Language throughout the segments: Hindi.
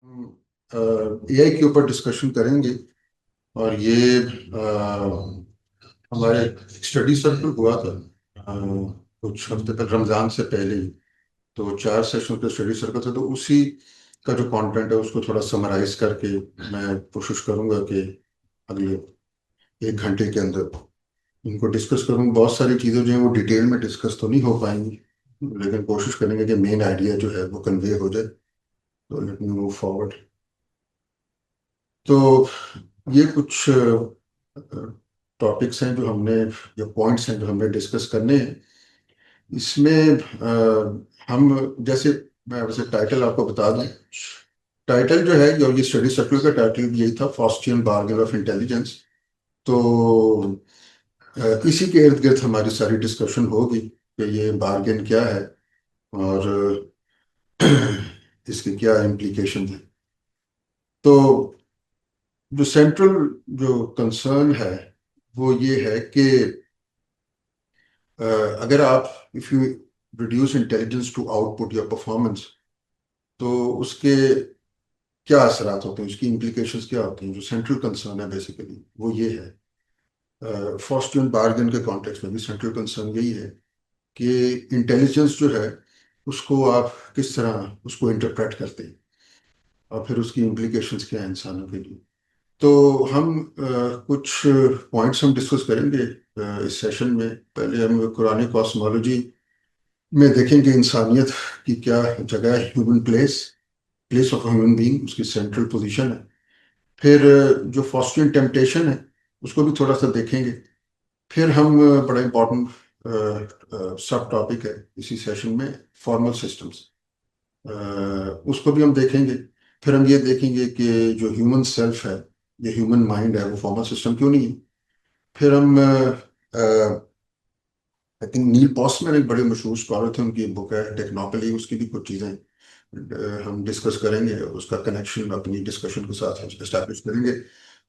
हम एआई के ऊपर डिस्कशन करेंगे। और ये हमारे स्टडी सर्कल हुआ था कुछ हफ्ते तक रमज़ान से पहले ही। तो 4 सेशन का स्टडी सर्कल था, तो उसी का जो कंटेंट है उसको थोड़ा समराइज करके मैं कोशिश करूंगा कि अगले 1 घंटे के अंदर इनको डिस्कस करूँ। बहुत सारी चीज़ें जो हैं वो डिटेल में डिस्कस तो नहीं हो पाएंगी, लेकिन कोशिश करेंगे कि मेन आइडिया जो है वो कन्वे हो जाए। तो लेट मी मूव फॉरवर्ड। तो ये कुछ टॉपिक्स हैं जो हमने, या पॉइंट्स हैं जो हमने डिस्कस करने हैं। इसमें हम जैसे, मैं वैसे टाइटल आपको बता दूं। टाइटल जो है, और ये स्टडी सर्कल का टाइटल भी यही था, फॉस्टियन बार्गेन ऑफ इंटेलिजेंस। तो इसी के इर्द गिर्द हमारी सारी डिस्कशन होगी कि ये बार्गेन क्या है और इसके क्या इम्प्लीकेशन है। तो जो सेंट्रल जो कंसर्न है वो ये है कि अगर आप, if you reduce intelligence to output या परफॉर्मेंस, तो उसके क्या असरात होते हैं, उसकी इम्प्लीकेशंस क्या होती हैं। जो सेंट्रल कंसर्न है बेसिकली वो ये है। फॉस्टियन बार्गेन के कॉन्टेक्स्ट में भी सेंट्रल कंसर्न यही है कि इंटेलिजेंस जो है उसको आप किस तरह उसको इंटरप्रेट करते हैं और फिर उसकी इम्प्लीकेशंस क्या है इंसानों के लिए। तो हम कुछ पॉइंट्स हम डिस्कस करेंगे इस सेशन में। पहले हम कुरानी कॉस्मोलॉजी में देखेंगे इंसानियत की क्या जगह है, human place, place of human being, उसकी सेंट्रल पोजीशन है। फिर जो फॉस्टियन टेम्पटेशन है उसको भी थोड़ा सा देखेंगे। फिर हम बड़ा इंपॉर्टेंट सब टॉपिक है इसी सेशन में, फॉर्मल सिस्टम्स, उसको भी हम देखेंगे। फिर हम ये देखेंगे कि जो ह्यूमन सेल्फ है, ये ह्यूमन माइंड है, वो फॉर्मल सिस्टम क्यों नहीं है। फिर हम आई थिंक नील पॉस्टमैन एक बड़े मशहूर स्कॉलर थे, उनकी बुक है टेक्नोपली, उसकी भी कुछ चीज़ें हम डिस्कस करेंगे, उसका कनेक्शन अपनी डिस्कशन के साथ एस्टैब्लिश करेंगे।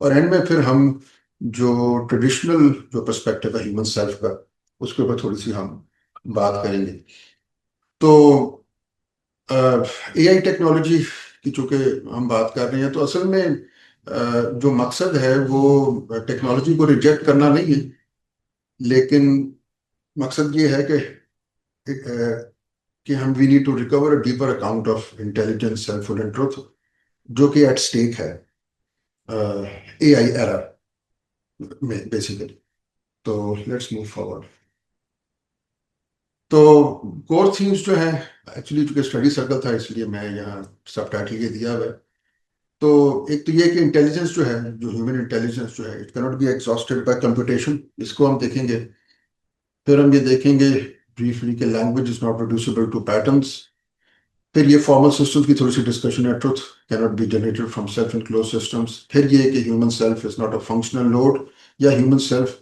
और एंड में फिर हम जो ट्रेडिशनल जो पर्सपेक्टिव है ह्यूमन सेल्फ का, उसके ऊपर थोड़ी सी हम बात करेंगे। तो एआई टेक्नोलॉजी की चूंकि हम बात कर रहे हैं, तो असल में जो मकसद है वो टेक्नोलॉजी को रिजेक्ट करना नहीं है, लेकिन मकसद ये है कि हम we need to recover a deeper account of intelligence, selfhood and truth, जो कि एट स्टेक है एआई एरा में बेसिकली। तो लेट्स मूव फॉरवर्ड। तो कोर थीम्स जो है, एक्चुअली चूंकि स्टडी सर्कल था इसलिए मैं यहाँ सब टाइटल ये दिया हुआ है। तो एक तो ये कि इंटेलिजेंस जो है, जो ह्यूमन इंटेलिजेंस जो है, it cannot be exhausted by computation, इसको हम देखेंगे। फिर हम ये देखेंगे ब्रीफली कि language is not reducible to patterns. फिर ये फॉर्मल सिस्टम्स की थोड़ी सी डिस्कशन है, truth cannot be generated from self enclosed systems. फिर ये कि human self is not a functional load, या ह्यूमन सेल्फ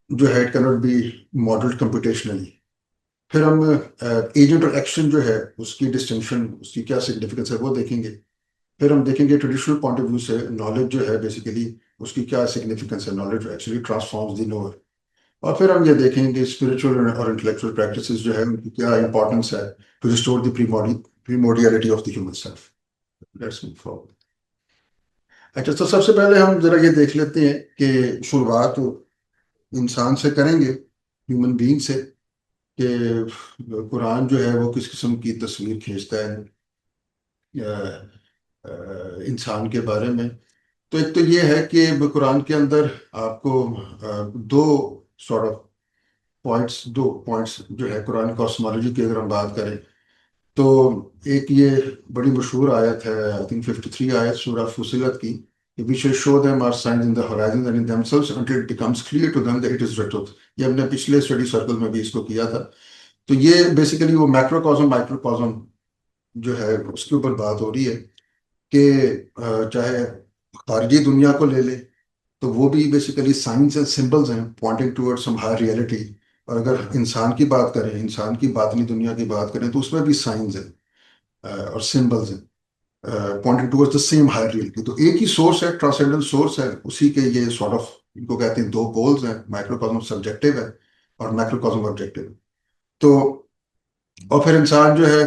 जो है it cannot be modelled computationally. फिर हम एजेंट और एक्शन जो है उसकी डिस्टिंक्शन, उसकी क्या सिग्निफिकेंस है, वो देखेंगे। फिर हम देखेंगे ट्रेडिशनल पॉइंट ऑफ व्यू से नॉलेज जो है बेसिकली उसकी क्या सिग्निफिकेंस है, knowledge actually transforms the knower. और फिर हम ये देखेंगे स्पिरिचुअल और इंटेलेक्चुअल प्रैक्टिसेस जो है उनकी क्या इंपॉर्टेंस है to restore the primordiality of the human self. Let's move forward. अच्छा, तो सबसे पहले हम जरा ये देख लेते हैं कि शुरुआत इंसान से करेंगे, ह्यूमन बीइंग से, कि कुरान जो है वो किस किस्म की तस्वीर खींचता है इंसान के बारे में। तो एक तो ये है कि कुरान के अंदर आपको दो सॉर्ट ऑफ दो पॉइंट्स जो है कुरान कॉस्मोलॉजी की अगर हम बात करें, तो एक ये बड़ी मशहूर आयत है, आई थिंक 53 आयत सूरह फुसिलत की, कि we shall show them our signs in the horizon and in themselves until it becomes clear to them that it is the truth. ये हमने पिछले स्टडी सर्कल में भी इसको किया था। तो ये बेसिकली वो मैक्रोकॉस्म माइक्रोकॉस्म जो है उसके ऊपर बात हो रही है कि चाहे खारजी दुनिया को ले ले, तो वो भी बेसिकली साइंस एंड सिंबल्स हैं pointing toward some higher reality. और अगर इंसान की बात करें, इंसान की बातनी दुनिया की बात करें, तो उसमें भी साइंस है और सिंबल्स हैं pointing towards the same higher reality. तो एक ही सोर्स है, ट्रांसेंडेंटल सोर्स है, उसी के ये सॉर्ट ऑफ, इनको कहते हैं दो पोल्स हैं, माइक्रोकॉस्म सब्जेक्टिव है और मैक्रोकॉस्म ऑब्जेक्टिव। तो और फिर इंसान जो है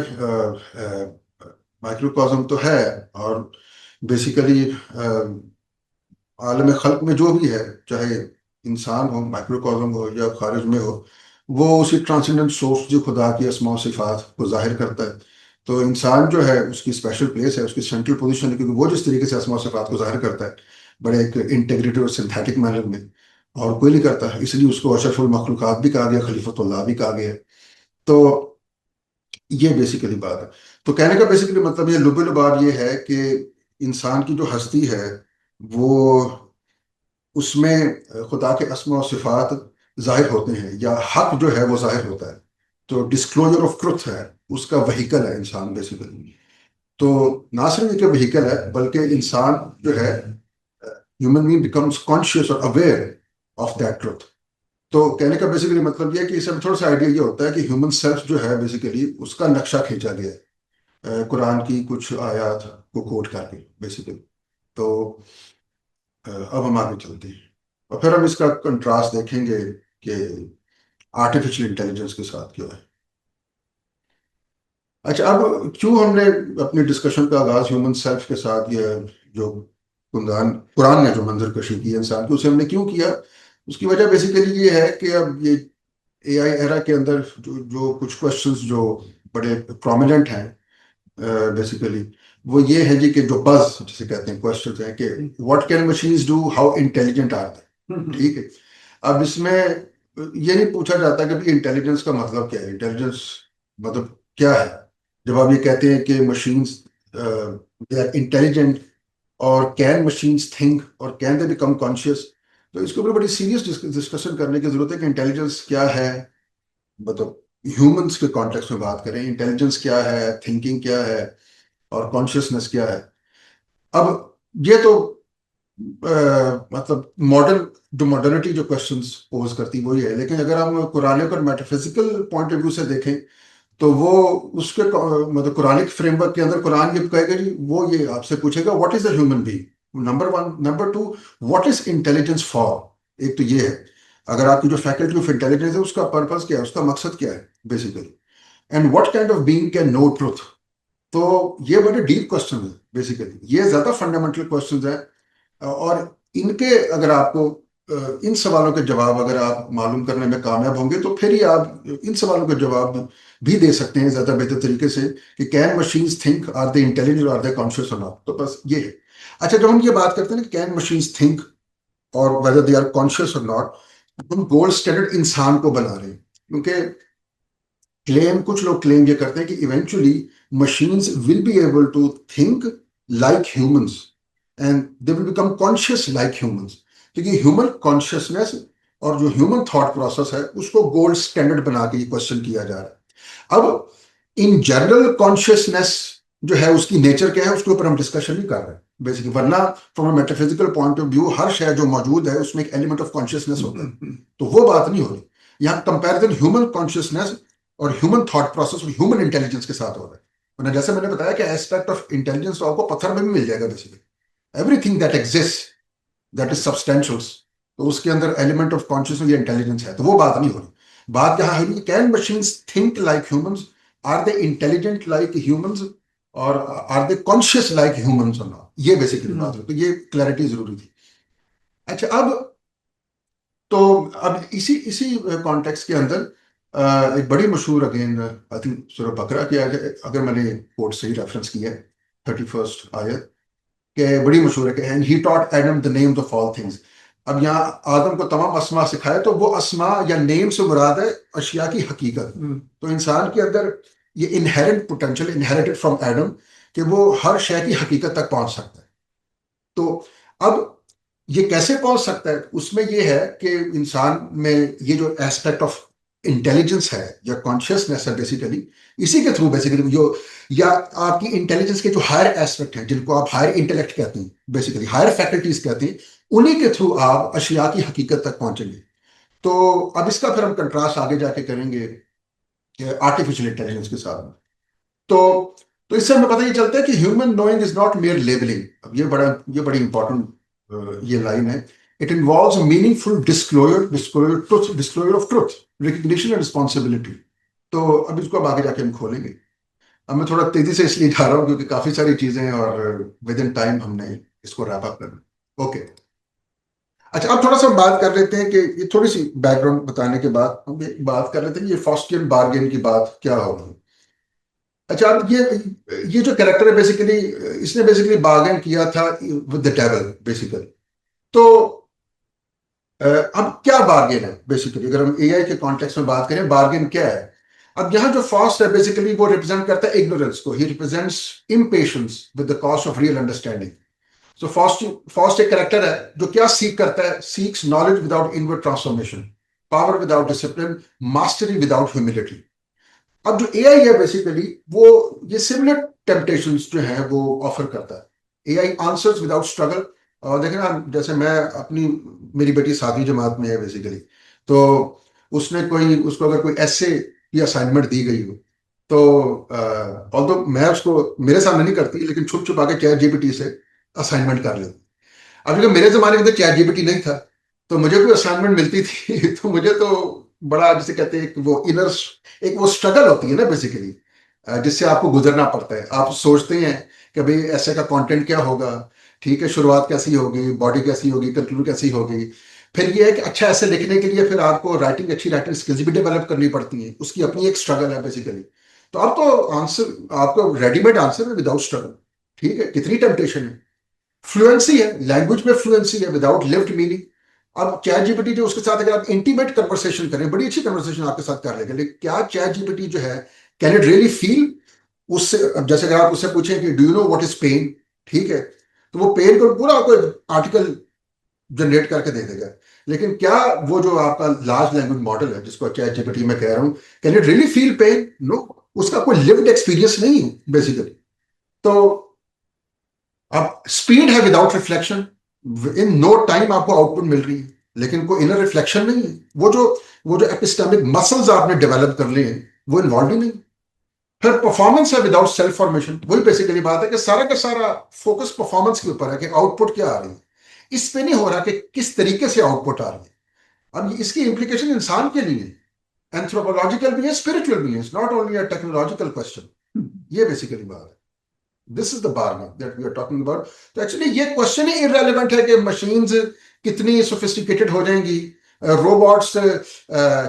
माइक्रोकॉस्म तो है। और बेसिकली आलम खल्क में जो भी है, चाहे इंसान हो, माइक्रोकॉस्म हो या खारिज में हो, वो उसी ट्रांसेंडेंट सोर्स जो खुदा की अस्मा और सिफात को जाहिर करता है। तो इंसान जो है उसकी स्पेशल प्लेस है, उसकी सेंट्रल पोजीशन है, क्योंकि वो जिस तरीके से अस्मा और सिफात को जाहिर करता है बड़े एक इंटीग्रेटेड और सिंथेटिक मैनर में, और कोई नहीं करता है, इसलिए उसको अशरफुल मखलूकात भी कहा गया, खलीफतुल्लाह भी कहा गया। तो ये बेसिकली बात है। तो कहने का बेसिकली मतलब ये लुबे लुबाब ये है कि इंसान की जो हस्ती है वो, उसमें खुदा के अस्मा और सिफात जाहिर होते हैं, या हक जो है वो जाहिर होता है। तो डिस्क्लोजर ऑफ ट्रुथ है, उसका वहीकल है इंसान बेसिकली। तो ना सिर्फ एक वहीकल है, बल्कि इंसान जो है, ह्यूमन बीइंग बिकम्स कॉन्शियस और अवेयर ऑफ दैट ट्रुथ। तो कहने का बेसिकली मतलब ये है कि इसमें थोड़ा सा आइडिया ये होता है कि ह्यूमन सेल्फ जो है बेसिकली उसका नक्शा खींचा गया है कुरान की कुछ आयत को कोट करके बेसिकली। तो अब हम आगे चलते हैं और फिर हम इसका कंट्रास्ट देखेंगे कि आर्टिफिशियल इंटेलिजेंस के साथ क्या है। अच्छा, अब क्यों हमने अपनी डिस्कशन का आगाज ह्यूमन सेल्फ के साथ, ये जो कुरान कुरान ने जो मंजर कशी की है इंसान की, उसे हमने क्यों किया? उसकी वजह बेसिकली ये है कि अब ये एआई एरा के अंदर जो जो कुछ क्वेश्चंस जो बड़े प्रोमिनेंट हैं बेसिकली, वो ये है जी कि जो बज जिसे कहते हैं क्वेश्चंस हैं कि what can machines do, how intelligent are they. ठीक है। अब इसमें ये नहीं पूछा जाता कि भाई इंटेलिजेंस का मतलब क्या है, इंटेलिजेंस मतलब क्या है। जब आप ये कहते हैं कि मशीन्स दे आर इंटेलिजेंट, और कैन मशीन्स थिंक, और कैन दे बिकम कॉन्शियस, तो इसके ऊपर बड़ी सीरियस डिस्कशन करने की जरूरत है कि इंटेलिजेंस क्या है। मतलब ह्यूमंस के कॉन्टेक्स्ट में बात करें, इंटेलिजेंस क्या है, थिंकिंग क्या है, और कॉन्शियसनेस क्या है। अब ये तो मतलब मॉडर्न जो मॉडर्निटी जो क्वेश्चंस पोज करती वो ये है, लेकिन अगर हम कुरानिक और मेटाफिजिकल पॉइंट ऑफ व्यू से देखें तो वो उसके मतलब कुरानिक फ्रेमवर्क के अंदर कुरान ये कहेगा जी, वो ये आपसे पूछेगा what is the human being, number one. Number two, what is intelligence for. एक तो ये है, अगर आपकी जो फैकल्टी ऑफ इंटेलिजेंस है उसका पर्पस क्या है, उसका मकसद क्या है basically. And what kind of being can know truth. तो ये बड़े डीप क्वेश्चन है बेसिकली, ये ज्यादा फंडामेंटल क्वेश्चंस हैं। और इनके अगर आपको इन सवालों के जवाब अगर आप मालूम करने में कामयाब होंगे तो फिर ही आप इन सवालों के जवाब भी दे सकते हैं ज्यादा बेहतर तरीके से कि can machines think, are they intelligent, are they conscious और नॉट। तो बस ये है। अच्छा, जब हम ये बात करते हैं कि कैन मशीन्स थिंक और वेदर दे आर कॉन्शियस और नॉट, हम गोल्ड स्टैंडर्ड इंसान को बना रहे हैं, क्योंकि क्लेम कुछ लोग क्लेम ये करते हैं कि eventually machines will be able to think like humans and they will become conscious like humans, क्योंकि ह्यूमन कॉन्शियसनेस और जो ह्यूमन थॉट प्रोसेस है उसको गोल्ड स्टैंडर्ड बना के ये क्वेश्चन किया जा रहा है। अब इन जनरल कॉन्शियसनेस जो है उसकी नेचर क्या है उसके ऊपर हम डिस्कशन नहीं कर रहे हैं बेसिकली, वरना from a metaphysical point of view हर शय जो मौजूद है उसमें एक एलिमेंट ऑफ कॉन्शियसनेस होता है, तो वो बात नहीं हो रही। यहाँ कंपैरिजन ह्यूमन कॉन्शियसनेस और ह्यूमन थॉट प्रोसेस और ह्यूमन इंटेलिजेंस के साथ हो रहा है। वरना जैसे मैंने बताया कि एस्पेक्ट ऑफ इंटेलिजेंस तो आपको पत्थर में भी मिल जाएगा basically, everything that exist that is substantial, तो उसके अंदर एलिमेंट ऑफ कॉन्शियसनेस या इंटेलिजेंस है, तो वो बात नहीं हो रही। बात यहाँ है can machines think like humans, are they intelligent like humans, और are they conscious like humans और नॉट, ये बेसिकली बात है। तो ये क्लैरिटी जरूरी थी। अच्छा, अब तो अब इसी इसी कॉन्टेक्स्ट के अंदर एक बड़ी मशहूर अगेन आई थिंक सूरह बकरा की आयत, अगर मैंने कोट सही रेफरेंस किया है, 31st आयत के बड़ी मशहूर है कि and he taught Adam the names of all things. अब यहाँ आदम को तमाम अस्मा सिखाए, तो वो अस्मा या नेम से मुराद है अशिया की हकीकत। तो इंसान के अंदर ये inherent potential inherited from Adam कि वो हर शय की हकीकत तक पहुंच सकता है। तो अब ये कैसे पहुंच सकता है, उसमें ये है कि इंसान में ये जो एस्पेक्ट ऑफ इंटेलिजेंस है या कॉन्शियसनेस है बेसिकली, इसी के थ्रू बेसिकली जो, या आपकी इंटेलिजेंस के जो हायर एस्पेक्ट हैं जिनको आप हायर इंटेलेक्ट कहते हैं बेसिकली, हायर फैकल्टीज कहते हैं, उन्हीं के थ्रू आप अशिया की हकीकत तक पहुंचेंगे। तो अब इसका फिर हम कंट्रास्ट आगे जाके करेंगे आर्टिफिशियल इंटेलिजेंस के साथ। तो तो इससे हमें पता ये चलता है कि human knowing is not mayor labelling. अब ये बड़ी इंपॉर्टेंट ये लाइन है। It involves meaningful disclosure of truth, recognition and responsibility. तो अब इसको अब आगे जाके हम खोलेंगे। अब मैं थोड़ा तेजी से इसलिए जा रहा हूँ क्योंकि काफी सारी चीजें हैं और विद इन टाइम हमने इसको रैप अप करना। ओके, अच्छा अब थोड़ा सा बात कर लेते हैं कि ये थोड़ी सी बैकग्राउंड बताने के बाद हम एक बात कर लेते हैं कि ये फॉस्टियन बार्गेन की बात क्या होगी। अच्छा अब ये जो कैरेक्टर है बेसिकली, इसने बेसिकली बार्गेन किया था विद द डेविल बेसिकली। तो अब क्या बार्गेन है बेसिकली, अगर हम एआई के कॉन्टेक्स्ट में बात करें बार्गेन क्या है। अब यहाँ जो फॉस्ट है बेसिकली वो रिप्रेजेंट करता है इग्नोरेंस को, he represents impatience with the cost of real understanding. So Faust Faust एक करेक्टर है जो क्या सीख करता है, seeks knowledge without inward transformation, power without discipline, mastery without humility. अब जो एआई है बेसिकली वो ये सिमिलर टेम्पटेशंस जो है वो ऑफर करता है। AI answers without struggle. और देखें ना, जैसे मैं अपनी, मेरी बेटी 7वीं जमात में है बेसिकली, तो उसने कोई, उसको अगर कोई ऐसे की असाइनमेंट दी गई हो तो ऑल्दो मैं उसको मेरे सामने नहीं करती लेकिन छुप छुपा के चैट जीपीटी से असाइनमेंट कर लेती। अब देखो मेरे जमाने में तो चैट जीपीटी नहीं था, तो मुझे कोई असाइनमेंट मिलती थी तो मुझे तो बड़ा, जिसे कहते हैं, वो इनर एक वो स्ट्रगल होती है ना बेसिकली, जिससे आपको गुजरना पड़ता है। आप सोचते हैं कि भाई ऐसे का कंटेंट क्या होगा, ठीक है, शुरुआत कैसी होगी, बॉडी कैसी होगी, कंक्लूड कैसी होगी। फिर ये है कि अच्छा ऐसे लिखने के लिए फिर आपको राइटिंग, अच्छी राइटिंग स्किल्स भी डेवलप करनी पड़ती हैं, उसकी अपनी एक स्ट्रगल है बेसिकली। तो अब तो आंसर आपको रेडीमेड आंसर है विदाउट स्ट्रगल। ठीक है, कितनी टेम्पटेशन है। फ्लुएंसी है, लैंग्वेज में फ्लुएंसी है विदाउट लिव्ड मीनिंग। अब चैट जीपीटी जो, उसके साथ अगर आप इंटीमेट कन्वर्सेशन करें, बड़ी अच्छी कन्वर्सेशन आपके साथ कर लेगा, लेकिन क्या चैट जीपीटी जो है, कैन इट रियली फील उससे। अब जैसे अगर आप उससे पूछें कि do you know what is pain, ठीक है, तो वो पेन को पूरा कोई आर्टिकल जनरेट करके दे देगा। लेकिन क्या वो जो आपका लार्ज लैंग्वेज मॉडल है जिसको चैट जीपीटी मैं कह रहा हूं, can it really feel pain? No, उसका कोई लिव्ड एक्सपीरियंस नहीं है बेसिकली। तो अब स्पीड है without reflection, in no time आपको आउटपुट मिल रही है लेकिन कोई इनर रिफ्लेक्शन नहीं है। वो जो एपिस्टेमिक मसल्स आपने डेवलप कर लिए हैं वो इन्वॉल्व ही नहीं। फिर परफॉर्मेंस है विदाउट सेल्फ फॉर्मेशन। वही बेसिकली बात है कि सारा का सारा फोकस परफॉर्मेंस के ऊपर है कि आउटपुट क्या आ रही है, इस पे नहीं हो रहा कि किस तरीके से आउटपुट आ रही है। अब इसकी इंप्लीकेशन इंसान के लिए एंथ्रोपोलॉजिकल भी है, स्पिरिचुअल भी है, it's not only a technological question. ये बेसिकली बात है। This is the bargain that we are talking about. तो एक्चुअली ये क्वेश्चन ही इररेलेवेंट है कि मशीन्स कितनी सोफिस्टिकेटेड हो जाएंगी, रोबोट्स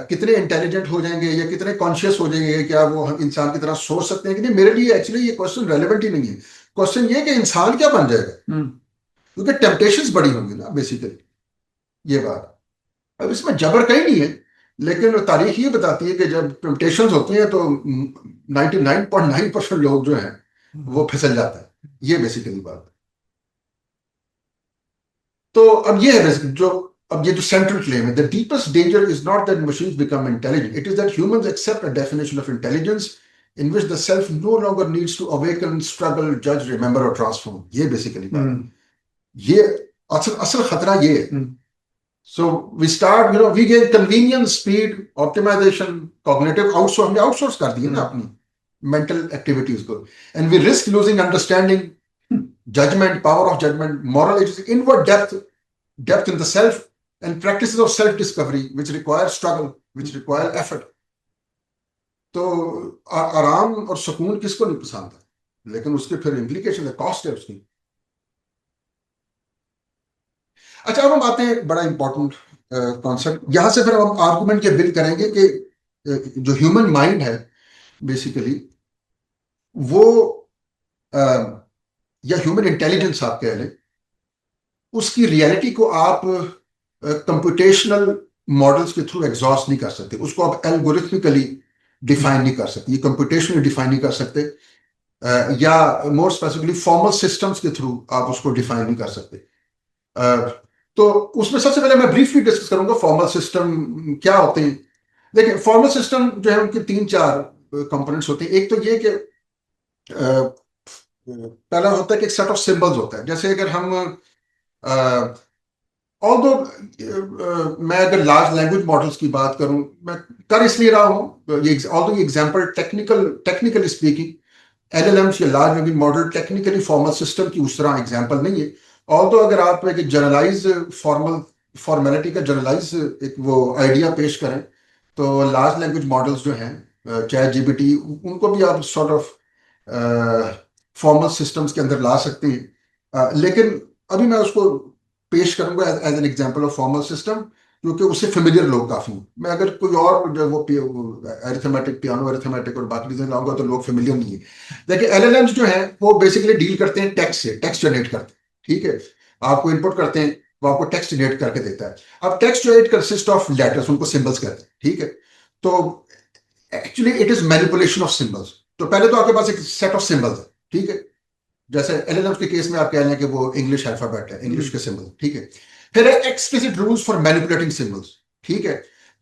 कितने इंटेलिजेंट हो जाएंगे या कितने कॉन्शियस हो जाएंगे, क्या वो इंसान की तरह सोच सकते हैं कि नहीं। मेरे लिए एक्चुअली ये क्वेश्चन रेलेवेंट ही नहीं है। क्वेश्चन ये कि इंसान क्या बन जाएगा, क्योंकि टेम्पटेशंस बड़ी होंगी ना बेसिकली, ये बात। अब इसमें जबर कहीं नहीं है, लेकिन तारीख ये बताती है कि जब टेम्पटेशंस होती हैं तो 99.9% लोग जो हैं वो फिसल जाता है। ये बेसिकली बात। तो अब ये है जो, अब ये जो सेंट्रल क्लेम है, the deepest danger is not that machines become intelligent, it is that humans accept a definition of intelligence in which the self no longer needs to awaken, struggle, जज, रिमेंबर और ट्रांसफॉर्म। ये बेसिकली बात। ये असल असल खतरा ये है। So we start, we gain convenience, speed, optimization, cognitive outsource, हमने outsource कर दिए ना अपनी mental activities को, and we risk losing understanding, judgment, power of judgment, moral agency, inward depth in the self, and practices of self-discovery, which require struggle, which require effort. तो आराम और सुकून किसको नहीं पसंद है, लेकिन उसके फिर implication है, कॉस्ट है उसकी। अच्छा अब हम आते हैं बड़ा इंपॉर्टेंट कॉन्सेप्ट, यहां से फिर हम आर्गुमेंट के बिल्ड करेंगे कि जो ह्यूमन माइंड है बेसिकली वो, या ह्यूमन इंटेलिजेंस आप कह लें, उसकी रियलिटी को आप कंप्यूटेशनल मॉडल्स के थ्रू एग्जॉस्ट नहीं कर सकते, उसको आप एल्गोरिथमिकली डिफाइन नहीं कर सकते, ये कंप्यूटेशनली डिफाइन नहीं कर सकते, या मोर स्पेसिफिकली फॉर्मल सिस्टम्स के थ्रू आप उसको डिफाइन नहीं कर सकते। तो उसमें सबसे पहले मैं ब्रीफली डिस्कस करूंगा फॉर्मल सिस्टम क्या होते हैं। देखिए फॉर्मल सिस्टम जो है उनके 3-4 कंपोनेंट्स होते हैं। एक तो ये कि पहला होता है कि एक सेट ऑफ सिंबल्स होता है। जैसे अगर हम ऑल्दो मैं अगर लार्ज लैंग्वेज मॉडल्स की बात करूं, मैं कर इसलिए रहा हूं ये, ऑल्दो ये एग्जांपल टेक्निकली स्पीकिंग एलएलएम्स या large language model technically formal system की उस तरह एग्जांपल नहीं है। ऑल्दो अगर आप एक जनरलाइज फॉर्मेलिटी का जनरलाइज एक वो आइडिया पेश करें, तो लार्ज लैंग्वेज मॉडल्स जो हैं, चाहे जीपीटी, उनको भी आप सॉर्ट ऑफ फॉर्मल सिस्टम्स के अंदर ला सकते हैं। लेकिन अभी मैं उसको पेश करूंगा as an example of formal system, क्योंकि उससे फेमिलियर लोग काफी हैं। मैं अगर कोई और जो वो अरिथमेटिक, पियानो अरिथमेटिक और बाकी चीजें लाऊंगा तो लोग फेमिलियर नहीं है। देखिए एलएलएम्स जो है वो बेसिकली डील करते हैं टेक्स्ट से, टेक्स्ट जनरेट करते हैं। ठीक है, आपको इनपुट करते हैं, वो आपको टेक्स्ट जनरेट करके देता है। अब टेक्स्ट जो है इट कंसिस्ट ऑफ लेटर्स, उनको सिंबल्स कहते हैं। ठीक है, तो actually it is manipulation of symbols. तो पहले तो आपके पास एक सेट ऑफ सिंबल्स है। ठीक है, जैसे एलएलएम के केस में आप कह रहे हैं कि वो इंग्लिश अल्फाबेट है, इंग्लिश के सिंबल। ठीक है, फिर है explicit rules for manipulating symbols. ठीक है,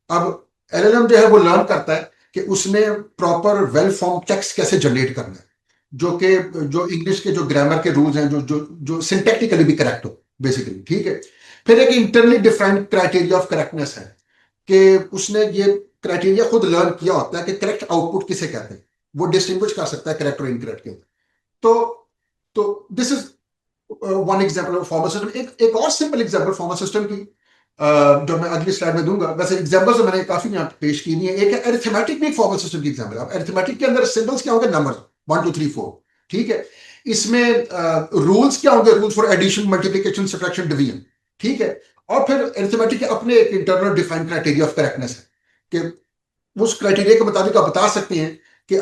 अब एलएलएम जो है वो लर्न करता है कि उसने प्रॉपर वेल फॉर्म टेक्स्ट कैसे जनरेट करना है, जो कि जो इंग्लिश के जो ग्रामर के रूल्स हैं, जो जो जो सिंटैक्टिकली भी करेक्ट हो बेसिकली। ठीक है, फिर एक internally defined criteria of correctness है कि उसने ये क्राइटेरिया खुद लर्न किया होता है कि करेक्ट आउटपुट किसे कहते हैं, वो डिस्टिंग्विश कर सकता है करेक्ट और इनकरेक्ट के। तो तो this is one example of formal system. एक और सिंपल एग्जांपल फॉर्मल सिस्टम की जो मैं अगली स्लाइड में दूंगा। वैसे एग्जांपल्स तो मैंने काफी यहाँ पेश की है। एक है अरिथमेटिक, भी एक फॉर्मल सिस्टम की एग्जांपल है। अब अरिथमेटिक के अंदर सिंबल्स क्या होंगे? नंबर्स 1 2 3 4। ठीक है, इसमें रूल्स क्या होंगे? Rules for addition, multiplication, subtraction, division. ठीक है, और फिर अरिथमेटिक के अपने एक internal defined criteria of correctness है कि उस क्राइटेरिया के मुताबिक आप बता सकते हैं कि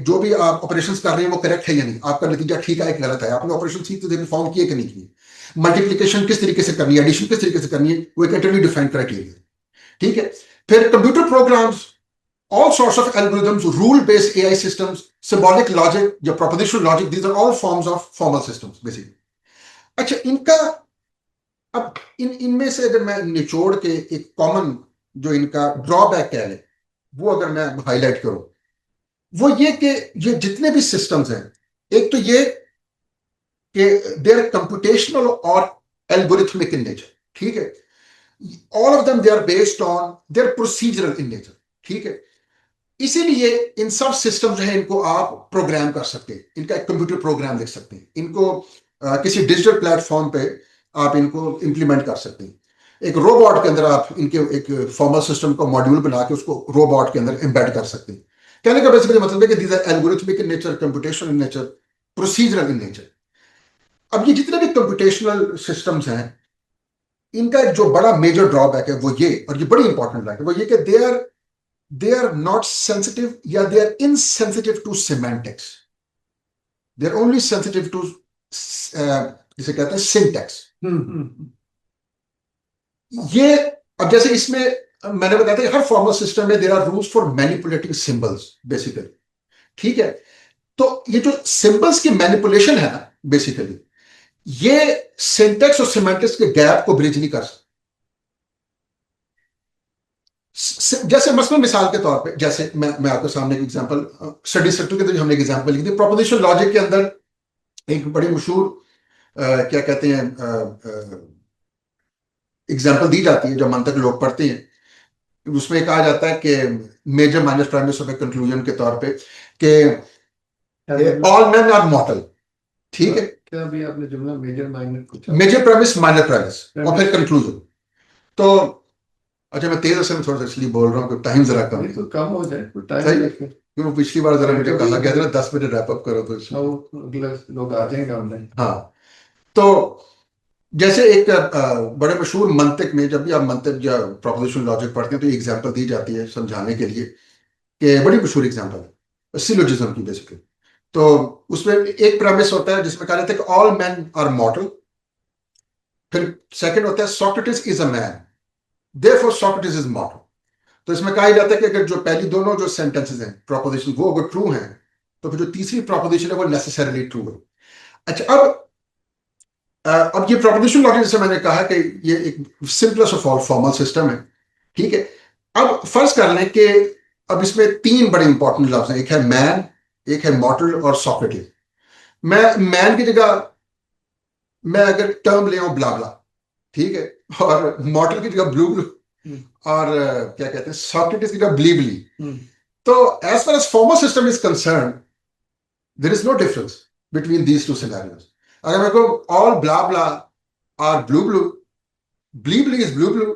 जो भी आप ऑपरेशंस कर रहे हैं वो करेक्ट है या नहीं, आपका नतीजा ठीक है कि गलत है, आपने ऑपरेशन ठीक से परफॉर्म किए कि नहीं किए, मल्टीप्लिकेशन किस तरीके से करनी है, एडिशन किस तरीके से करनी है, वो एक इंटरनली डिफाइंड क्राइटेरिया। ठीक है, फिर computer programs, all sorts of algorithms, rule based AI systems, symbolic logic या propositional logic, these are all forms of formal systems basically। अच्छा, इनका अब इनमें से अगर मैं निचोड़ के एक कॉमन जो इनका ड्रॉबैक है वो अगर मैं हाईलाइट करूं, वो ये कि ये जितने भी सिस्टम्स हैं, एक तो ये कि दे आर कंप्यूटेशनल और एल्गोरिथमिक इन नेचर। ठीक है, all of them they are based on, they are procedural in nature. ठीक है, इसीलिए इन सब सिस्टम जो है इनको आप प्रोग्राम कर सकते हैं, इनका एक कंप्यूटर प्रोग्राम लिख सकते हैं, इनको किसी डिजिटल प्लेटफॉर्म पे आप इनको इंप्लीमेंट कर सकते हैं। एक रोबोट के अंदर आप इनके एक फॉर्मल सिस्टम का मॉड्यूल बना के उसको रोबोट के अंदर एम्बेड कर सकते हैं। कहने का बेसिकली मतलब है कि these are algorithmic in nature, computational in nature, procedural in nature. अब ये जितने भी कंप्यूटेशनल सिस्टम्स हैं, इनका एक जो बड़ा मेजर ड्रॉबैक है वो ये, और ये बड़ी इंपॉर्टेंट है, वो ये कि they are not sensitive, या they are insensitive to semantics, they are only sensitive to जिसे कहते हैं syntax। ये अब जैसे इसमें मैंने बताया था कि हर फॉर्मल सिस्टम में there are rules for manipulating symbols basically. ठीक है, तो ये जो सिंबल्स की मैनिपुलेशन है ना बेसिकली, ये सिंटैक्स और सिमेंटिक्स के गैप को ब्रिज नहीं कर सकता। जैसे मसलन मिसाल के तौर पे, जैसे मैं आपके सामने एक एग्जांपल स्टडी सर्कल के अंदर हमने एक एग्जांपल लिखी थी, प्रोपोजिशन लॉजिक के अंदर एक बड़ी मशहूर क्या कहते हैं एग्जांपल दी जाती है, जो मंतक लोग पढ़ते हैं। उसमें कहा जाता है कि major minor premise of a conclusion के तौर पे कि ऑल मैन आर मॉर्टल। ठीक है, क्या अभी आपने जुमला मेजर माइनर पूछा? मेजर प्रेमिस, माइनर प्रेमिस और फिर कंक्लूजन। तो अच्छा, मैं तेज से मैं थोड़ा सा इसलिए बोल रहा हूँ कि टाइम जरा कम तो कम हो जाए, तो टाइम सही, देखिए। क्योंकि पिछली बार जरा मुझे कहा गया था ना 10 मिनट रैप अप करो, तो अगले लोग आ जाएंगे ऑनलाइन। हाँ, तो जैसे एक बड़े मशहूर मंतिक में जब भी आप मंतिक या प्रोपोजिशन लॉजिक पढ़ते हैं तो एग्जांपल दी जाती है समझाने के लिए, कि बड़ी मशहूर एग्जांपल है सिलोजिज्म की बेसिकली। तो उसमें एक प्रेमिस होता है जिसमें कहा जाता है कि ऑल मैन आर मॉर्टल। फिर सेकंड होता है Socrates is a man, therefore Socrates is मॉर्टल। तो इसमें कहा जाता है कि अगर जो पहली दोनों जो सेंटेंसेस हैं प्रोपोजिशन वो अगर ट्रू हैं, तो फिर जो तीसरी प्रोपोजिशन है वो नेसेसरली ट्रू है। अच्छा, अब ये प्रोपोजिशन लॉजिक जैसे मैंने कहा कि ये एक simplest of all formal system है। ठीक है, अब फर्ज कर लें कि अब इसमें तीन बड़े इंपॉर्टेंट लफ्ज हैं, एक है मैन, एक है मॉर्टल और सॉक्रेटिस। मैं मैन की जगह मैं अगर टर्म ले आऊं ब्ला, ठीक है, और मॉर्टल की जगह ब्लू, और क्या कहते हैं सॉक्रेटिस की जगह ब्ली। तो as far as formal system is concern, there is no difference between these two scenarios. अगर मैं कहूं all bla are blue, bli is blue,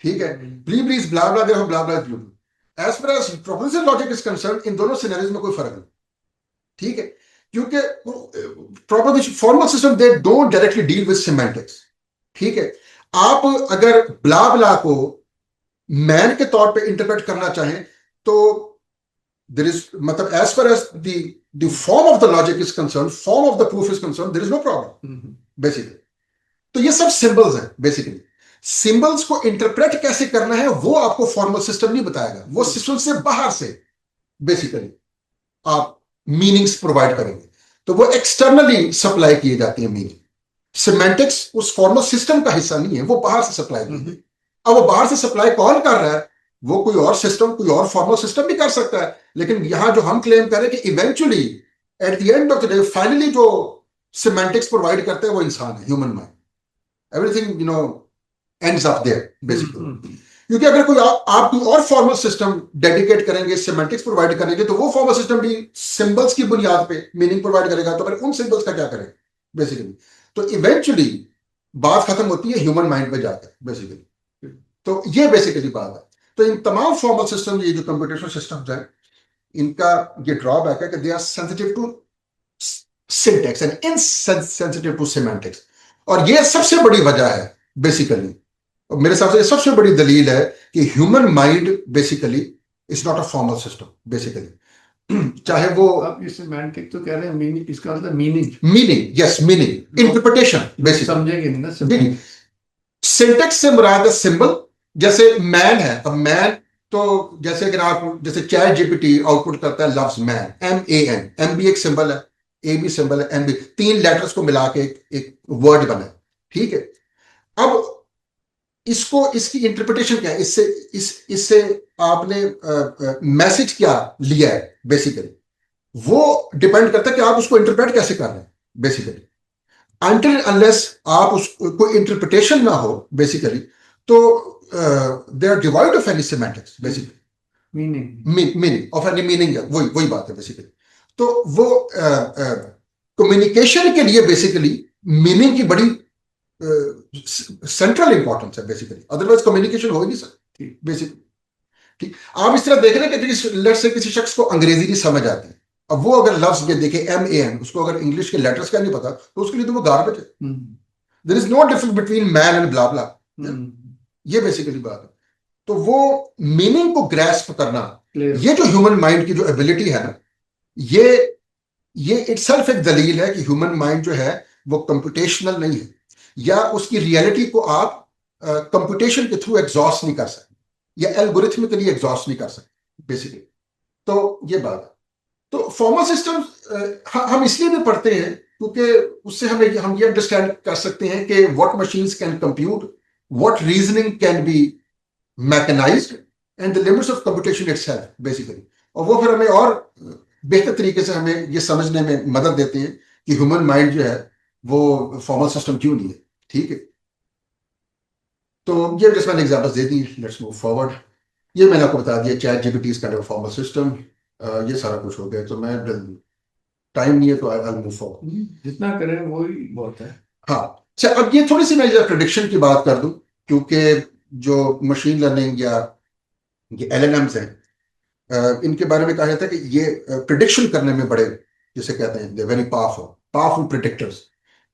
ठीक है, bli is bla is blue. As far as proposition logic is concern, इन दोनों सिनेरियोज में कोई फर्क नहीं। ठीक है, क्योंकि proper formal system they don't directly deal with semantics, ठीक है। आप अगर ब्ला ब्ला को मैन के तौर पे इंटरप्रेट करना चाहें तो देयर इज, मतलब as far as the form of the logic is concerned, form of the proof is concern, there is no problem basically. तो ये सब सिंबल्स हैं बेसिकली। सिंबल्स को इंटरप्रेट कैसे करना है वो आपको फॉर्मल सिस्टम नहीं बताएगा, वो सिस्टम से बाहर से बेसिकली आप मीनिंग्स प्रोवाइड करेंगे, तो वो एक्सटर्नली सप्लाई किए जाती है मीनिंग। सिमेंटिक्स उस फॉर्मल सिस्टम का हिस्सा नहीं है, वो बाहर से सप्लाई की है। अब वो बाहर से सप्लाई कौन कर रहा है, वो कोई और सिस्टम, कोई और फॉर्मल सिस्टम भी कर सकता है, लेकिन यहां जो हम क्लेम करें कि eventually at the end of the day finally जो सिमेंटिक्स प्रोवाइड करते हैं वो इंसान है, human mind. Everything ends up there basically. क्योंकि अगर कोई आप कोई और फॉर्मल सिस्टम डेडिकेट करेंगे, सिमेंटिक्स प्रोवाइड करेंगे, तो वो फॉर्मल सिस्टम भी सिंबल्स की बुनियाद पे मीनिंग प्रोवाइड करेगा, तो फिर उन सिंबल्स का क्या करें बेसिकली। तो इवेंचुअली बात खत्म होती है ह्यूमन माइंड पे जाकर बेसिकली। तो ये बेसिकली बात है। तो इन तमाम फॉर्मल सिस्टम, ये जो कंप्यूटेशनल सिस्टम्स हैं, इनका ये ड्रॉबैक है कि they are sensitive to syntax and insensitive to semantics. और ये सबसे बड़ी वजह है बेसिकली, मेरे हिसाब से ये सबसे बड़ी दलील है कि human mind basically is not a formal system basically. चाहे वो आप ये सेमांटिक तो कह रहे हैं, मीनिंग, इसका मतलब meaning, yes meaning, interpretation basically समझेंगे नहीं ना सिंटेक्स से मुराद है सिंबल। जैसे मैन है, अब मैन तो जैसे अगर आप, जैसे चैट जीपीटी आउटपुट करता है लफ्ज मैन, MAN, M भी एक सिंबल है, A भी सिंबल है, N भी, 3 लेटर्स को मिला के एक वर्ड बना है, ठीक है। अब इसको, इसकी इंटरप्रिटेशन क्या है, इससे आपने मैसेज क्या लिया है बेसिकली, वो डिपेंड करता है कि आप उसको इंटरप्रेट कैसे कर रहे हैं बेसिकली। अनटिल अनलेस आप उसको इंटरप्रिटेशन ना हो बेसिकली, तो they are divide of any semantics basically, meaning of any meaning है, वही बात है बेसिकली। तो वो कम्युनिकेशन के लिए बेसिकली मीनिंग की बड़ी सेंट्रल इंपॉर्टेंस है बेसिकली, अदरवाइज कम्युनिकेशन हो ही नहीं सकती बेसिकली। ठीक, आप इस तरह देख रहे हैं कि लेट्स से किसी शख्स को अंग्रेजी नहीं समझ आती, अब वो अगर लफ्ज ये देखे MAN, उसको अगर इंग्लिश के लेटर्स का नहीं पता, तो उसके लिए तो वो गार्बेज है। There is no difference between man and bla bla, ये बेसिकली बात है। तो वो मीनिंग को ग्रैस्प करना, ये जो ह्यूमन माइंड की जो एबिलिटी है ना, ये इटसेल्फ एक दलील है कि ह्यूमन माइंड जो है वो कंप्यूटेशनल नहीं है, या उसकी रियलिटी को आप कंप्यूटेशन के थ्रू एग्जॉस्ट नहीं कर सकते, या एल्गोरिथमिकली एग्जॉस्ट नहीं कर सकते बेसिकली। तो ये बात है। तो फॉर्मल सिस्टम हम इसलिए भी पढ़ते हैं क्योंकि उससे हम ये अंडरस्टैंड कर सकते हैं कि what machines can compute, what reasoning can be mechanized, and the limits of computation itself basically. और वो फिर हमें और बेहतर तरीके से हमें ये समझने में मदद देते हैं कि ह्यूमन माइंड जो है वो फॉर्मल सिस्टम क्यों नहीं है, ठीक है। तो ये जैसे मैंने examples they the, let's move forward. ये मैंने आपको बता दिया, chat GPT is kind of formal system, ये सारा कुछ हो गया। तो मैं, टाइम नहीं है तो आई मूव फॉरवर्ड, जितना करें वही बहुत है। हाँ अच्छा, अब ये थोड़ी सी मैं प्रेडिक्शन की बात कर दूं, क्योंकि जो मशीन लर्निंग या ये LLMs हैं, इनके बारे में कहा जाता है कि ये प्रिडिक्शन करने में बड़े, जिसे कहते हैं दे वेरी पावरफुल प्रिडिक्टर्स।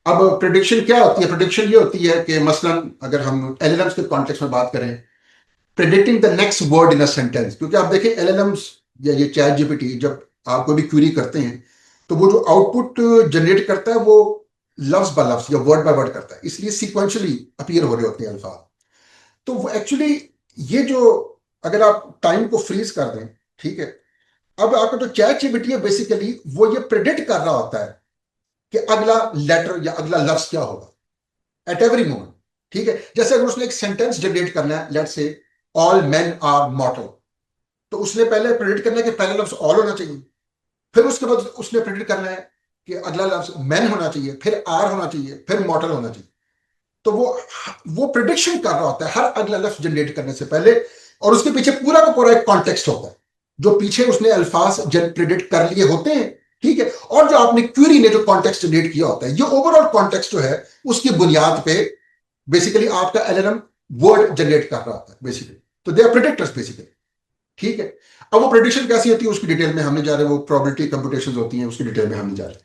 अब प्रिडिक्शन क्या होती है? प्रिडिक्शन ये होती है कि मसलन अगर हम LLMs के कॉन्टेक्स्ट में बात करें, predicting the next word in a sentence. क्योंकि आप देखें LLMs या ये चैट जीपीटी जब आप कोई भी क्वेरी करते हैं, तो वो जो आउटपुट जनरेट करता है वो लफ्ज बाय लफ्ज या वर्ड बाय वर्ड करता है, इसलिए सीक्वेंशियली अपीयर हो रहे होते हैं अल्फाज। तो वो एक्चुअली, ये जो, अगर आप टाइम को फ्रीज कर दें, ठीक है, अब आपका जो चैट जीपीटी है बेसिकली वो ये प्रेडिक्ट कर रहा होता है कि अगला लेटर या अगला लफ्ज क्या होगा एट एवरी मोमेंट, ठीक है। जैसे अगर उसने एक सेंटेंस जनरेट करना है, let's say all men are मॉर्टल, तो उसने पहले प्रेडिक्ट करना है कि पहला लफ्ज ऑल होना चाहिए, फिर उसके बाद उसने प्रेडिक्ट करना है कि अगला लफ्ज मैन होना चाहिए, फिर आर होना चाहिए, फिर मॉर्टल होना चाहिए। तो वो प्रिडिक्शन कर रहा होता है हर अगला लफ्ज जनरेट करने से पहले, और उसके पीछे पूरा का पूरा एक कॉन्टेक्स्ट होता है जो पीछे उसने अल्फाज प्रिडिक्ट कर लिए होते हैं, ठीक है। और जो आपने क्वेरी ने जो कॉन्टेक्स्ट जनरेट किया होता है, ये ओवरऑल कॉन्टेक्स्ट जो है उसकी बुनियाद पे बेसिकली आपका LLM वर्ड जनरेट कर रहा होता है बेसिकली। तो दे आर प्रिडिक्टर्स बेसिकली, ठीक है। अब वो प्रेडिक्शन कैसी होती है उसकी डिटेल में हम नहीं जा रहे, वो प्रोबेबिलिटी कंप्यूटेशन होती हैं उसकी डिटेल में हम नहीं जा रहे।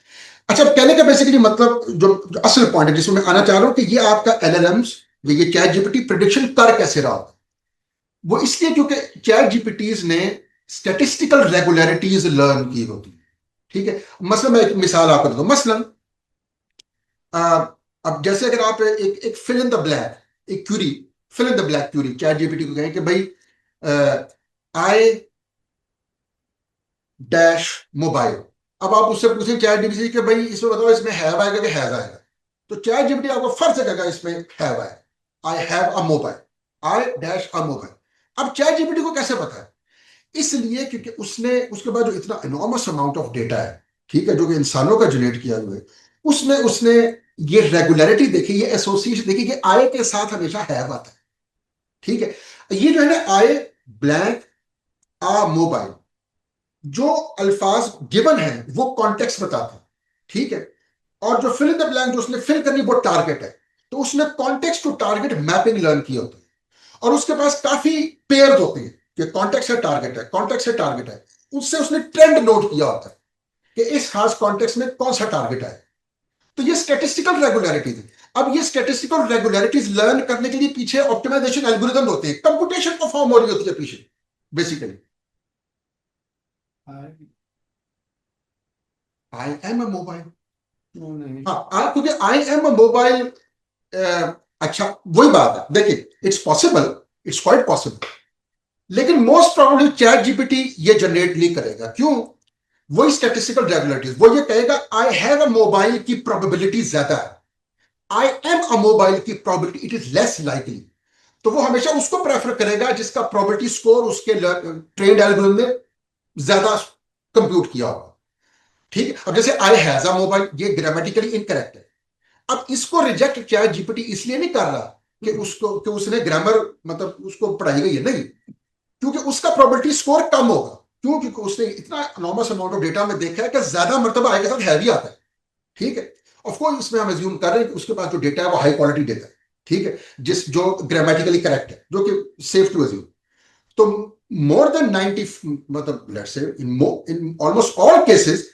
अच्छा, अब कहने का बेसिकली मतलब जो असल पॉइंट है जिसमें मैं आना चाह रहा हूं कि ये आपका एलएलएम्स, ये चैट जीपीटी प्रिडिक्शन कर कैसे रहा होगा, वो इसलिए क्योंकि चैट जीपीटीज ने स्टैटिस्टिकल रेगुलरिटीज लर्न की होती है। ठीक है, मसलन मैं एक मिसाल आपको देता हूं। मसलन अब जैसे अगर आप एक एक फिल इन द ब्लैक एक query, fill in the blank query ChatGPT को कहें कि भाई आई डैश मोबाइल। अब आप उससे पूछें चैट जीपीटी कि भाई इसमें बताओ इसमें हैव आएगा कि हैज आएगा, तो चैट जीपीटी आपको फर्ज से कहेगा इसमें हैव आएगा, आई have a mobile, I dash a mobile. अब चैट जीपीटी को कैसे पता है? इसलिए क्योंकि उसने उसके बाद जो इतना एनॉर्मस अमाउंट ऑफ डेटा है, ठीक है, जो कि इंसानों का जनरेट किया हुआ है, उसमें उसने ये रेगुलरिटी देखी, ये एसोसिएशन देखी कि आई के साथ हमेशा हैव आता है। ठीक है, ये जो है ना आई ब्लैंक आ मोबाइल, जो अल्फाज गिवन है वो कॉन्टेक्स्ट बताते हैं। ठीक है, और जो फिल इन द ब्लैंक जो उसने फिल करनी वो टारगेट है, तो उसने context to target mapping learn की होती है, और उसके पास काफी पेयर्स होते हैं कि कॉन्टेक्स्ट से टारगेट है, कॉन्टेक्स्ट से टारगेट है, उससे उसने ट्रेंड नोट किया होता है कि इस खास कॉन्टेक्स्ट में कौन सा टारगेट है। तो ये स्टैटिस्टिकल रेगुलरिटी थी। अब ये स्टैटिस्टिकल रेगुलरिटीज लर्न करने के लिए पीछे ऑप्टिमाइजेशन एल्गोरिदम होते हैं, कंप्यूटेशन परफॉर्म हो रही होती है पीछे basically. I I am a mobile, वो नहीं। हाँ, क्योंकि आई एम अ मोबाइल, अच्छा वही बात है, देखिए it's possible, it's quite possible, लेकिन मोस्ट प्रोबेबली चैट जीपीटी ये जनरेट नहीं करेगा। क्यों? वही स्टैटिस्टिकल रेगुलरिटीज, वो ये कहेगा आई हैव अ मोबाइल की प्रोबेबिलिटी ज्यादा है, आई एम अ मोबाइल की probability it is less likely. तो वो हमेशा उसको प्रेफर करेगा जिसका प्रोबेबिलिटी स्कोर उसके ट्रेंड एल्गोरिथम ने ज्यादा कंप्यूट किया होगा। ठीक है, अब जैसे आई हैज अ मोबाइल, ये ग्रामेटिकली इनकरेक्ट है। अब इसको रिजेक्ट चैट जीपीटी इसलिए नहीं कर रहा कि उसको कि उसने ग्रामर मतलब उसको पढ़ाई गई है, नहीं, क्योंकि उसका प्रोबेबिलिटी स्कोर कम होगा। क्यों? क्योंकि उसने इतना एनॉर्मस अमाउंट ऑफ डेटा में देखा है कि ज्यादा मर्तबा आई के साथ हैवी आता है। ठीक है, ऑफ कोर्स इसमें हम एज्यूम कर रहे हैं कि उसके पास जो डेटा है वो हाई क्वालिटी डेटा है, ठीक है, जिस जो ग्रामेटिकली करेक्ट है, जो कि सेफ टू एज्यूम। तो मोर देन 90 मतलब let's say in almost all cases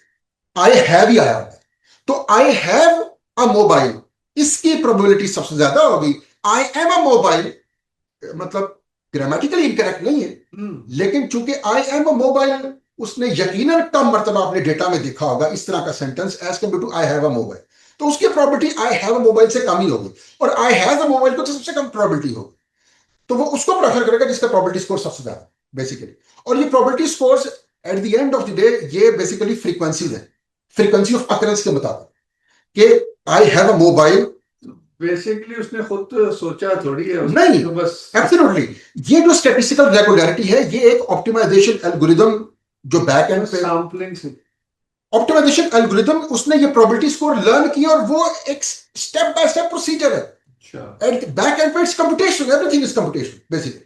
I have he आया होता है। तो आई हैव अ मोबाइल, इसकी प्रोबेबिलिटी सबसे ज्यादा होगी। आई एम अ मोबाइल मतलब ग्रामेटिकली इनकरेक्ट नहीं है, लेकिन चूंकि आई एम अ मोबाइल उसने यकीनन कम मर्तबा अपने डेटा में देखा होगा इस तरह का sentence as compared to I have a mobile, तो उसकी probability I have a mobile से कम ही होगी, और आई हैव अ मोबाइल को तो सबसे कम प्रोबेबिलिटी होगी। तो वो उसको प्रेफर करेगा जिसका प्रोबेबिलिटी स्कोर सबसे ज्यादा बेसिकली। और ये probability scores eight the end of the day ये बेसिकली फ्रीक्वेंसीज है, फ्रीक्वेंसी ऑफ अकरेंस के मुताबिक कि आई हैव अ मोबाइल। बेसिकली उसने खुद तो सोचा थोड़ी है, उसने नहीं, तो बस एब्सोल्युटली, ये जो स्टैटिस्टिकल रेगुलरिटी है ये एक ऑप्टिमाइजेशन एल्गोरिदम जो बैक एंड पे सैम्पलिंग से। ऑप्टिमाइजेशन एल्गोरिदम उसने ये प्रोबेबिलिटी स्कोर लर्न किया, और वो एक स्टेप बाय स्टेप प्रोसीजर है। अच्छा। एट बैक एंड पे it's computation, everything is computation basically,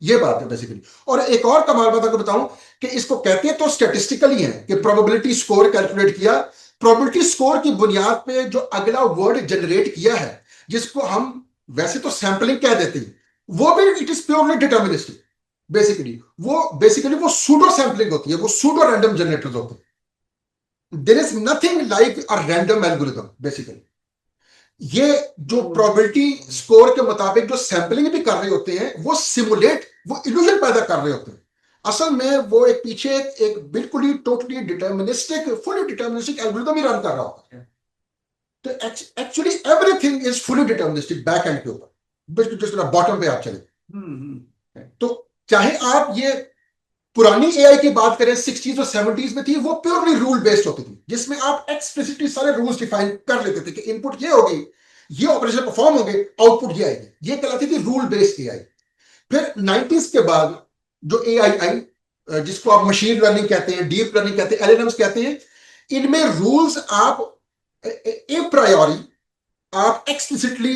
ये बात है बेसिकली। और एक और कमाल बात आपको बताऊं कि इसको कहते हैं तो स्टैटिस्टिकली है कि प्रोबेबिलिटी स्कोर कैलकुलेट किया, प्रोबेबिलिटी स्कोर की बुनियाद पे जो अगला वर्ड जनरेट किया है, जिसको हम वैसे तो सैंपलिंग कह देते हैं, वो भी it is purely deterministic basically वो सूडो सैंपलिंग होती है, वो सूडो रैंडम जनरेटर्स होते हैं। There is nothing like a random algorithm basically. ये जो प्रोबेबिलिटी स्कोर के मुताबिक जो सैंपलिंग भी कर रहे होते हैं वो सिमुलेट, वो इल्यूजन पैदा कर रहे होते हैं। असल में वो एक पीछे एक बिल्कुल ही totally deterministic, fully deterministic algorithm ही रन कर रहा होता है। तो actually everything is fully deterministic back end के ऊपर, बिल्कुल जिस तरह बॉटम पे आप चले। तो चाहे आप ये पुरानी एआई की बात करें 60s और 70s में थी, वो प्योरली रूल बेस्ड होती थी, जिसमें आप एक्सप्लिसिटली सारे रूल्स डिफाइन कर लेते थे कि इनपुट ये होगी, ये ऑपरेशन परफॉर्म होंगे, आउटपुट ये आएगी, ये कहलाती थी रूल बेस्ड एआई। फिर 90s के बाद जो एआई आई, जिसको आप मशीन लर्निंग कहते हैं, डीप लर्निंग कहते हैं, एलएलएम्स कहते हैं, इनमें रूल्स आप ए प्रायोरी आप एक्सप्लिसिटली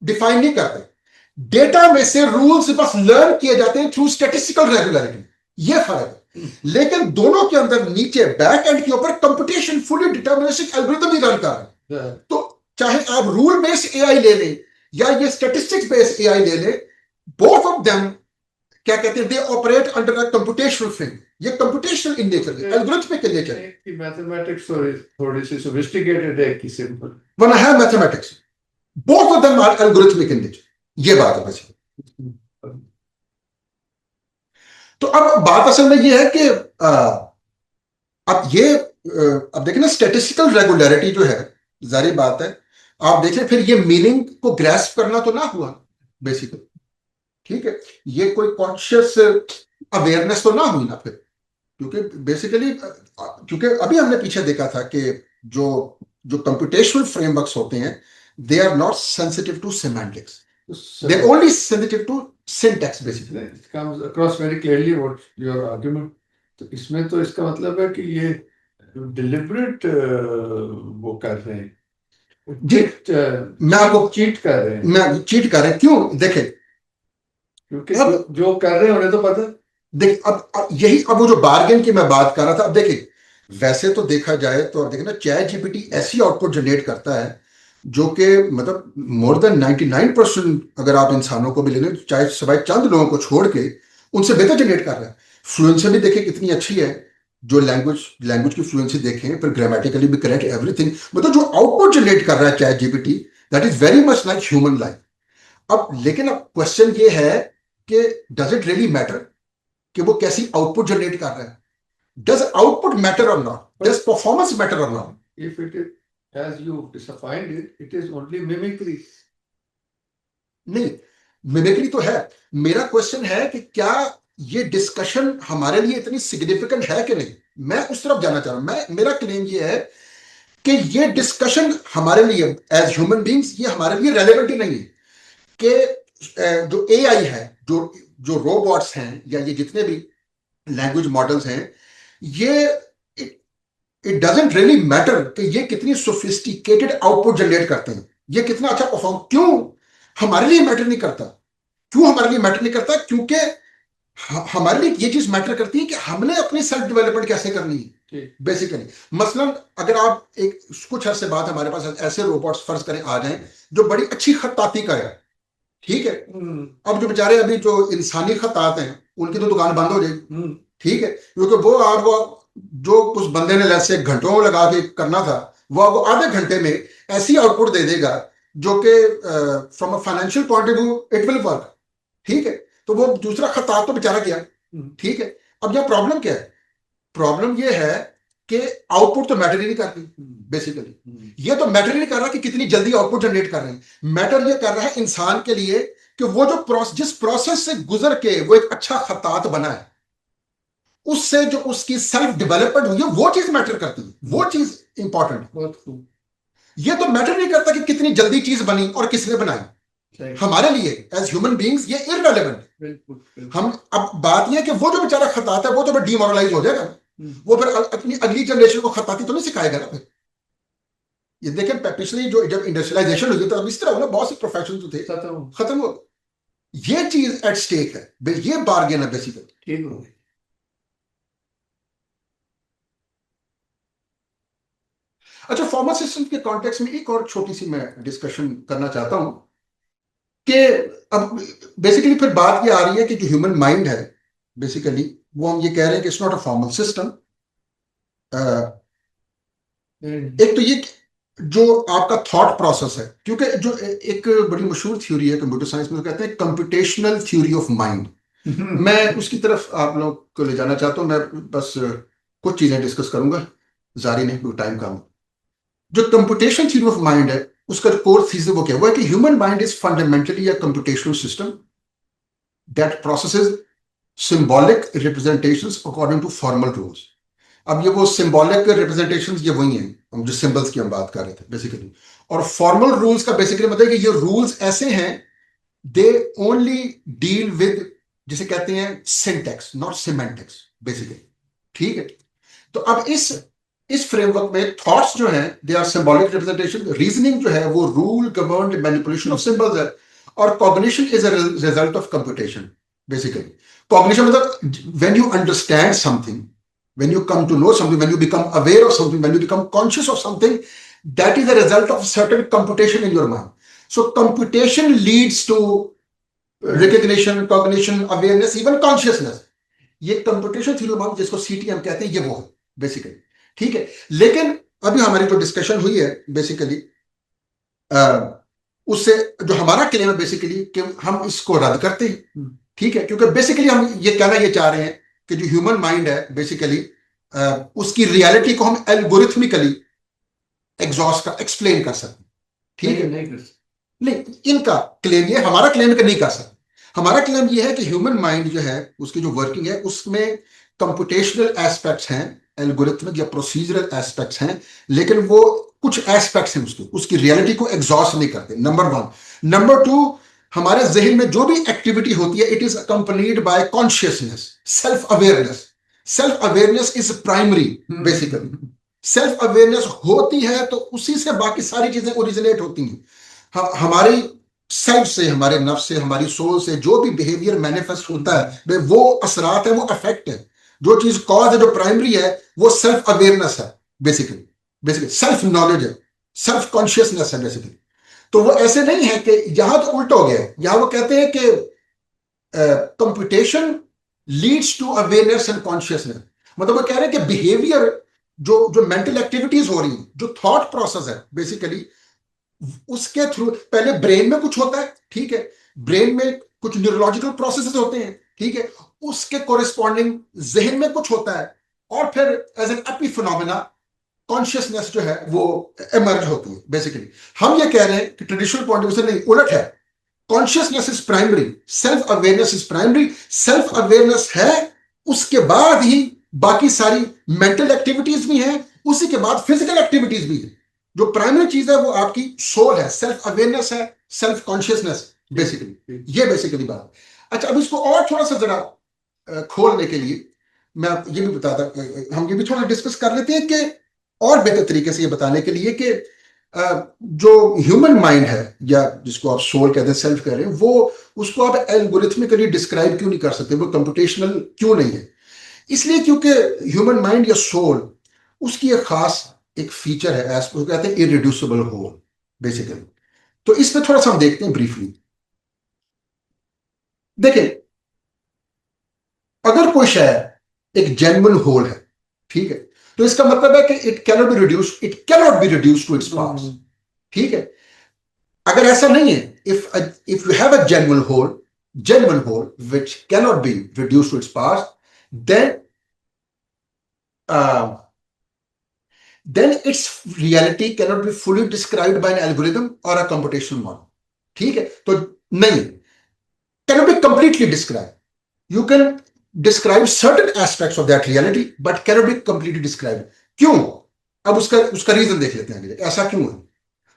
डिफाइन नहीं करते, डेटा में से रूल्स बस लर्न किए जाते हैं थ्रू स्टैटिस्टिकल रेगुलरिटी, ये फर्क है। लेकिन दोनों के अंदर नीचे बैक एंड के ऊपर कंप्यूटेशन फुली डिटर्मिनिस्टिक एल्गोरिथम ही रन कर रहे हैं। तो चाहे आप रूल बेस्ड एआई ले लें या ये स्टैटिस्टिक्स बेस्ड एआई ले लें, बोथ ऑफ देम क्या कहते हैं, they operate under a computational frame. ये कंप्यूटेशनल इन नेचर है, एल्गोरिथमिक इन नेचर है, एक की मैथमेटिक्स थोड़ी सी सोफिस्टिकेटेड है, एक की सिंपल। वरना है mathematics, both of them are algorithmic in nature, ये बात है बस। तो अब बात असल में ये है कि अब ये अब देखिए ना, स्टैटिस्टिकल रेगुलरिटी जो है, जारी बात है, आप देखें फिर ये मीनिंग को ग्रैस्प करना तो ना हुआ बेसिकली, ठीक है, ये कोई कॉन्शियस अवेयरनेस तो ना हुई ना फिर, क्योंकि बेसिकली क्योंकि अभी हमने पीछे देखा था कि जो जो कंप्यूटेशनल फ्रेमवर्क्स होते हैं, they are not sensitive to semantics, they are only sensitive to syntax basically. It comes across very clearly what your argument। तो इसमें तो इसका मतलब है कि ये डिलिबरेट वो कर रहे हैं, जी, मैं आपको चीट कर रहे हैं, मैं चीट कर रहे हैं, क्यों देखें, क्योंकि अब जो कर रहे हैं उन्हें तो पता। देख अब यही, अब वो जो बार्गेन की मैं बात कर रहा था, अब देखिए वैसे तो देखा जाए तो, अब देखिए ना, चैट जीपीटी ऐसी आउटपुट जनरेट करता है जो कि मतलब मोर देन 99% अगर आप इंसानों को भी ले लें, चाहे सिवाय चंद लोगों को छोड़ के, उनसे बेहतर जनरेट कर रहा है। फ्लुएंसी भी देखिए कितनी अच्छी है, जो लैंग्वेज की फ्लुएंसी देखें, फिर ग्रामेटिकली भी करेक्ट, एवरीथिंग, मतलब जो आउटपुट जनरेट कर रहा है chat GPT, that is very much like human life. अब लेकिन अब क्वेश्चन ये है कि डज इट रियली मैटर कि वो कैसी आउटपुट जनरेट कर रहा है? डज आउटपुट मैटर और नॉट? डज परफॉर्मेंस मैटर और not? If it is as you defined it, it is only mimicry। नहीं, मिमिक्री तो है। मेरा क्वेश्चन है कि क्या ये डिस्कशन हमारे लिए इतनी सिग्निफिकेंट है कि नहीं, मैं उस तरफ जाना चाह रहा हूं। मेरा क्लेम ये है कि ये डिस्कशन हमारे लिए एज ह्यूमन बींग्स, ये हमारे लिए रेलेवेंट ही नहीं है कि जो एआई है, जो जो रोबोट्स हैं, या ये जितने भी लैंग्वेज मॉडल्स हैं, ये इट डजंट रियली मैटर कि ये कितनी सोफिस्टिकेटेड आउटपुट जनरेट करते हैं, ये कितना अच्छा परफॉर्म, क्यों हमारे लिए मैटर नहीं करता? क्यों हमारे लिए मैटर नहीं करता? क्योंकि हमारे लिए ये चीज मैटर करती है कि हमने अपनी सेल्फ डेवलपमेंट कैसे करनी है बेसिकली। मसलन अगर आप एक कुछ अरसे बाद हमारे पास ऐसे रोबोट्स फर्ज करें आ जाएं जो बड़ी अच्छी खत्ताती करे, ठीक है, अब जो बेचारे अभी जो इंसानी खत्तात हैं उनकी तो दुकान बंद हो जाएगी, ठीक है, क्योंकि वो आपको जो उस बंदे ने जैसे घंटों लगा के करना था, वो आपको आधे घंटे में ऐसी आउटपुट दे देगा जो कि from a financial point of view it will work, ठीक है। तो वो दूसरा खत्तात तो बेचारा गया, ठीक है। अब यह प्रॉब्लम क्या है? प्रॉब्लम ये है कि आउटपुट तो मैटर ही नहीं कर रही बेसिकली। ये तो मैटर ही नहीं कर रहा कि कितनी जल्दी आउटपुट जनरेट कर रहे हैं। मैटर ये कर रहा है इंसान के लिए कि वो जो जिस प्रोसेस से गुजर के वो एक अच्छा खत्तात बना है, उससे जो उसकी सेल्फ डेवलपमेंट हुई है, वो चीज मैटर करती है, वो चीज इंपॉर्टेंट है। बहुत खूब। ये तो मैटर नहीं करता कि कितनी जल्दी चीज बनी और किसने बनाई। हमारे लिए एज ह्यूमन बींग्स ये इररेलेवेंट है। बिल्कुल। हम अब बात यह है कि वो जो बेचारा खताता है वो तो डिमोरलाइज हो जाएगा, वो फिर अपनी अगली जनरेशन को खताती तो नहीं सिखाएगा ना फिर। ये देखें पिछली जो जब इंडस्ट्रियलाइजेशन हुई तो इस तरह ना बहुत से प्रोफेशन जो थे खत्म हो, ये चीज एट स्टेक है, ये बार्गेन है बेसिकली। ठीक हो गई। अच्छा, फॉर्मल सिस्टम के कॉन्टेक्स्ट में एक और छोटी सी मैं डिस्कशन करना चाहता हूं कि अब बेसिकली फिर बात ये आ रही है कि जो ह्यूमन माइंड है बेसिकली, वो हम ये कह रहे हैं कि it's not a formal system. एक तो ये जो आपका थॉट प्रोसेस है, क्योंकि जो एक बड़ी मशहूर थ्योरी है कंप्यूटर साइंस में, तो कहते हैं कंप्यूटेशनल थ्योरी ऑफ माइंड। मैं उसकी तरफ आप लोग को ले जाना चाहता हूं। मैं बस कुछ चीजें डिस्कस करूंगा, जारी नहीं क्योंकि टाइम कम। जो कंप्यूटेशन थ्योरी ऑफ माइंड है उसका जो कोर थीसिस वो क्या हुआ है कि human mind is fundamentally a computational system that processes symbolic representations according to formal rules. अब ये वो सिंबॉलिक रिप्रेजेंटेशंस ये वही हैं, हम जो सिंबल्स की हम बात कर रहे थे बेसिकली। और फॉर्मल रूल्स का बेसिकली मतलब कि ये रूल्स ऐसे हैं, दे ओनली डील विद, जिसे कहते हैं सिंटैक्स, नॉट सिमेंटिक्स बेसिकली, ठीक है। तो अब इस फ्रेमवर्क में थॉट्स जो हैं they are symbolic representation, reasoning जो है वो rule governed manipulation of symbols है, और cognition is a result of computation basically. Cognition मतलब when you understand something, when you come to know something, when you become aware of something, when you become conscious of something, that is a result of certain computation in your mind. So computation leads to recognition, cognition, awareness, even consciousness. ये कंप्यूटेशन थ्योरी ऑफ जिसको सीटीएम कहते हैं, ये वो है बेसिकली, ठीक है। लेकिन अभी हमारी जो डिस्कशन हुई है बेसिकली, उससे जो हमारा क्लेम है बेसिकली कि हम इसको रद्द करते हैं, ठीक है, क्योंकि बेसिकली हम ये कहना ये चाह रहे हैं कि जो ह्यूमन माइंड है बेसिकली उसकी रियलिटी को हम एल्गोरिथमिकली एग्जॉस्ट का एक्सप्लेन कर सकते हैं, ठीक है। नहीं कर सकते। नहीं, इनका क्लेम ये, हमारा क्लेम कि नहीं कर सकते। हमारा क्लेम ये है कि ह्यूमन माइंड जो है उसकी जो वर्किंग है उसमें कंप्यूटेशनल एस्पेक्ट्स हैं, एल्गोरिथमिक या प्रोसीजरल एस्पेक्ट्स हैं, लेकिन वो कुछ एस्पेक्ट्स हैं उसके, उसकी रियलिटी को एग्जॉस्ट नहीं करते, नंबर वन। नंबर टू, हमारे जहन में जो भी एक्टिविटी होती है it is accompanied by consciousness, self awareness. Self awareness is primary basically. Self awareness होती है तो उसी से बाकी सारी चीजें ओरिजिनेट होती हैं। हमारी सेल्फ से, हमारे नफ्स से, हमारी सोल से जो भी बिहेवियर मैनिफेस्ट होता है वो असरात है, वो अफेक्ट है। जो चीज कॉज है, जो प्राइमरी है, वो सेल्फ अवेयरनेस है बेसिकली। बेसिकली सेल्फ नॉलेज है, सेल्फ कॉन्शियसनेस है बेसिकली। तो वो ऐसे नहीं है कि यहां तो उल्टा हो गया है, यहां वो कहते हैं कि computation leads to awareness and consciousness. मतलब वो कह रहे हैं कि बिहेवियर, जो जो मेंटल एक्टिविटीज हो रही हैं, जो थॉट प्रोसेस है बेसिकली, उसके थ्रू पहले ब्रेन में कुछ होता है, ठीक है, ब्रेन में कुछ न्यूरोलॉजिकल प्रोसेसेस होते हैं, ठीक है, उसके कोरिस्पॉन्डिंग जहन में कुछ होता है, और फिर एज एन एपिफिनोमेना कॉन्शियसनेस जो है वो इमर्ज होती है बेसिकली। हम ये कह रहे हैं कि ट्रेडिशनल पॉइंट ऑफ व्यू से नहीं, उलट है। Consciousness is primary, self awareness is primary. Self awareness है, उसके बाद ही बाकी सारी मेंटल एक्टिविटीज भी हैं, उसी के बाद फिजिकल एक्टिविटीज भी है। जो प्राइमरी चीज है वो आपकी सोल है, सेल्फ अवेयरनेस है, सेल्फ कॉन्शियसनेस बेसिकली, ये बेसिकली बात। अच्छा, अब इसको और थोड़ा सा जरा खोलने के लिए मैं ये भी बताता, हम ये भी थोड़ा डिस्कस कर लेते हैं कि और बेहतर तरीके से ये बताने के लिए कि जो ह्यूमन माइंड है, या जिसको आप सोल कहते हैं, सेल्फ कह रहे हैं, वो उसको आप एल्गोरिथमिकली डिस्क्राइब क्यों नहीं कर सकते, वो कंप्यूटेशनल क्यों नहीं है? इसलिए क्योंकि ह्यूमन माइंड या सोल, उसकी एक खास एक फीचर है, उसको कहते हैं इरिड्यूसिबल होल बेसिकली। तो इस पे थोड़ा सा हम देखते हैं ब्रीफली। देखिए, अगर कोई शय एक जेन्युइन होल है, ठीक है, तो इसका मतलब है कि it cannot be reduce, it cannot be reduce to its parts, ठीक है। अगर ऐसा नहीं है, if you have a genuine whole which cannot be reduce to its parts, then then its reality cannot be fully described by an algorithm or a computational model, ठीक है। तो नहीं, cannot be completely described. You can describe certain aspects of that reality but cannot be completely described. क्यों? अब उसका उसका रीजन देख लेते हैं, ऐसा क्यों है।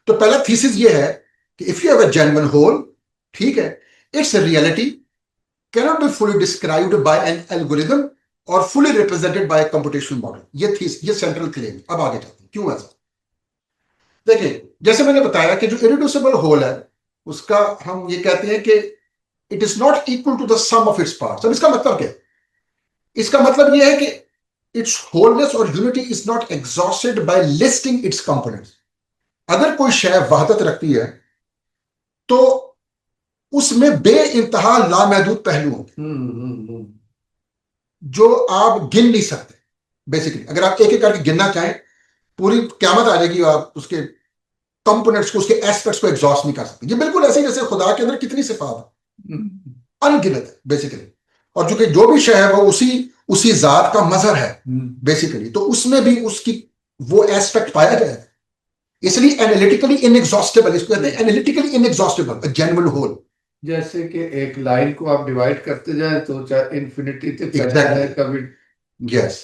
तो पहला थीसिस ये है कि if you have a genuine whole, ठीक है, its reality cannot be fully described by an algorithm और fully represented by a computational model। ये सेंट्रल क्लेम। अब आगे चलते हैं क्यों ऐसा। देखिए, जैसे मैंने बताया कि जो इरिड्यूसिबल होल है उसका हम ये कहते हैं कि it is not equal to the sum of its parts. अब इसका मतलब क्या है? इसका मतलब ये है कि इट्स होलनेस और unity is not exhausted by listing its components. अगर कोई शय वहदत रखती है तो उसमें बे इंतहा लामहदूद पहलू होंगे जो आप गिन नहीं सकते बेसिकली। अगर आप एक एक करके गिनना चाहें, पूरी क़यामत आ जाएगी, आप उसके कंपोनेंट्स को, उसके एस्पेक्ट्स को एग्जॉस्ट नहीं कर सकते। ये बिल्कुल ऐसे ही जैसे खुदा के अंदर कितनी सिफात है, अनगिनत है बेसिकली। और चूंकि जो भी शय है वो उसी जात का मजहर है बेसिकली, तो उसमें भी उसकी वो एस्पेक्ट पाया जाए, इसलिए एनालिटिकली इनएग्जॉस्टेबल, इसको कहते हैं एनालिटिकली इनएग्जॉस्टेबल, जेन्युइन होल। जैसे कि एक लाइन को आप डिवाइड करते जाए तो चाहे इन्फिनिटी तक चला Exactly. जाए कभी। यस।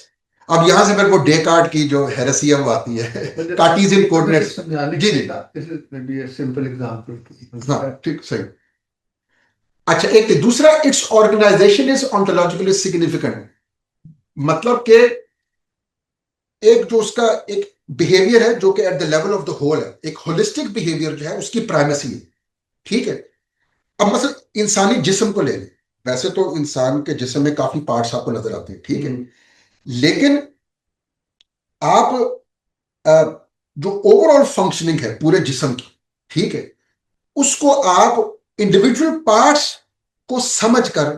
अब यहां से फिर वो डेकार्ट की जो हेरेसी है वो आती है, कार्टेशियन कोऑर्डिनेट्स। जी जी, सिंपल एग्जांपल। हाँ ठीक, सही। अच्छा, एक तो दूसरा, इट्स ऑर्गेनाइजेशन इज ऑन्टोलॉजिकली सिग्निफिकेंट। मतलब कि एक जो उसका एक बिहेवियर है जो कि at the level of the whole है, एक होलिस्टिक बिहेवियर जो है उसकी प्राइमेसी है, ठीक है। अब मतलब इंसानी जिस्म को ले लें, वैसे तो इंसान के जिस्म में काफी पार्ट्स आपको नजर आते हैं, ठीक है, लेकिन आप जो ओवरऑल फंक्शनिंग है पूरे जिस्म की, ठीक है, उसको आप इंडिविजुअल पार्ट्स को समझकर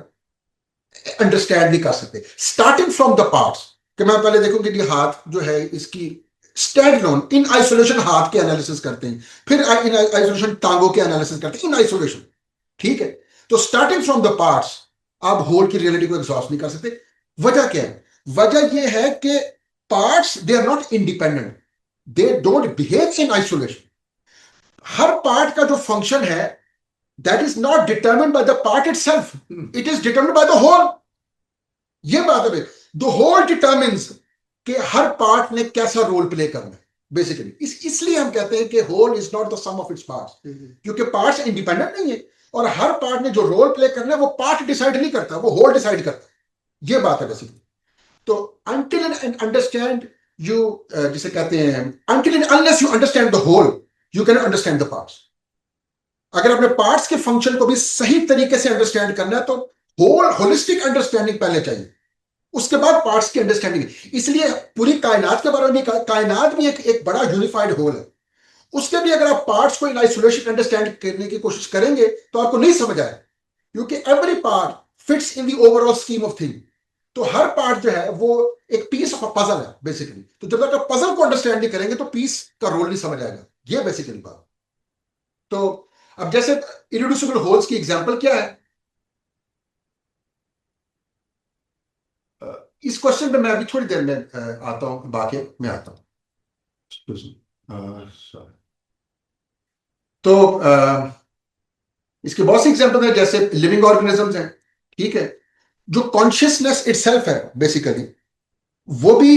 अंडरस्टैंड नहीं कर सकते। स्टार्टिंग फ्रॉम द पार्ट्स, कि मैं पहले देखूंगी कि हाथ जो है इसकी स्टैंड लोन इन आइसोलेशन हाथ के एनालिसिस करते हैं, फिर इन आइसोलेशन टांगों के एनालिसिस करते हैं इन आइसोलेशन। ठीक है, तो स्टार्टिंग फ्रॉम द पार्ट्स आप होल की रियलिटी को एग्जॉस्ट नहीं कर सकते। वजह क्या है? वजह यह है कि parts they are not independent, they don't behave in isolation. हर पार्ट का जो फंक्शन है that is not determined by the part itself, it is determined by the whole. ये बात है, द होल डिटर्मिन्स कि हर पार्ट ने कैसा रोल प्ले करना है बेसिकली। इसलिए हम कहते हैं कि whole is not the sum of its parts, क्योंकि पार्ट्स इंडिपेंडेंट नहीं है और हर पार्ट ने जो रोल प्ले करना है वो पार्ट डिसाइड नहीं करता, वो होल डिसाइड करता है। ये बात है बेसिकली। तो अंटिल एंड अंडरस्टैंड यू, जिसे कहते हैं until and unless you understand the whole you can understand the parts. अगर अपने पार्ट्स के फंक्शन को भी सही तरीके से अंडरस्टैंड करना है तो होलिस्टिक अंडरस्टैंडिंग पहले चाहिए, उसके बाद पार्ट्स की अंडरस्टैंडिंग। इसलिए पूरी कायनात के बारे में कायनात भी एक बड़ा यूनिफाइड होल है, उसके भी अगर आप पार्ट्स को इन आइसोलेशन अंडरस्टैंड करने की कोशिश करेंगे तो आपको नहीं समझ आए, क्योंकि every part fits in the overall scheme of thing. तो हर पार्ट जो है वो एक पीस ऑफ पजल है बेसिकली। तो जब तक आप पजल को अंडरस्टैंड नहीं करेंगे तो पीस का रोल नहीं समझ आएगा। ये बेसिकली बात। तो अब जैसे इरिड्यूसिबल होल्स की एग्जांपल क्या है, इस क्वेश्चन पे मैं अभी थोड़ी देर में आता हूं, बाकी मैं आता हूं। Excuse me. Sorry. तो इसके बहुत से एग्जांपल हैं, जैसे लिविंग ऑर्गेनिजम्स हैं, ठीक है, जो कॉन्शियसनेस इटसेल्फ है बेसिकली, वो भी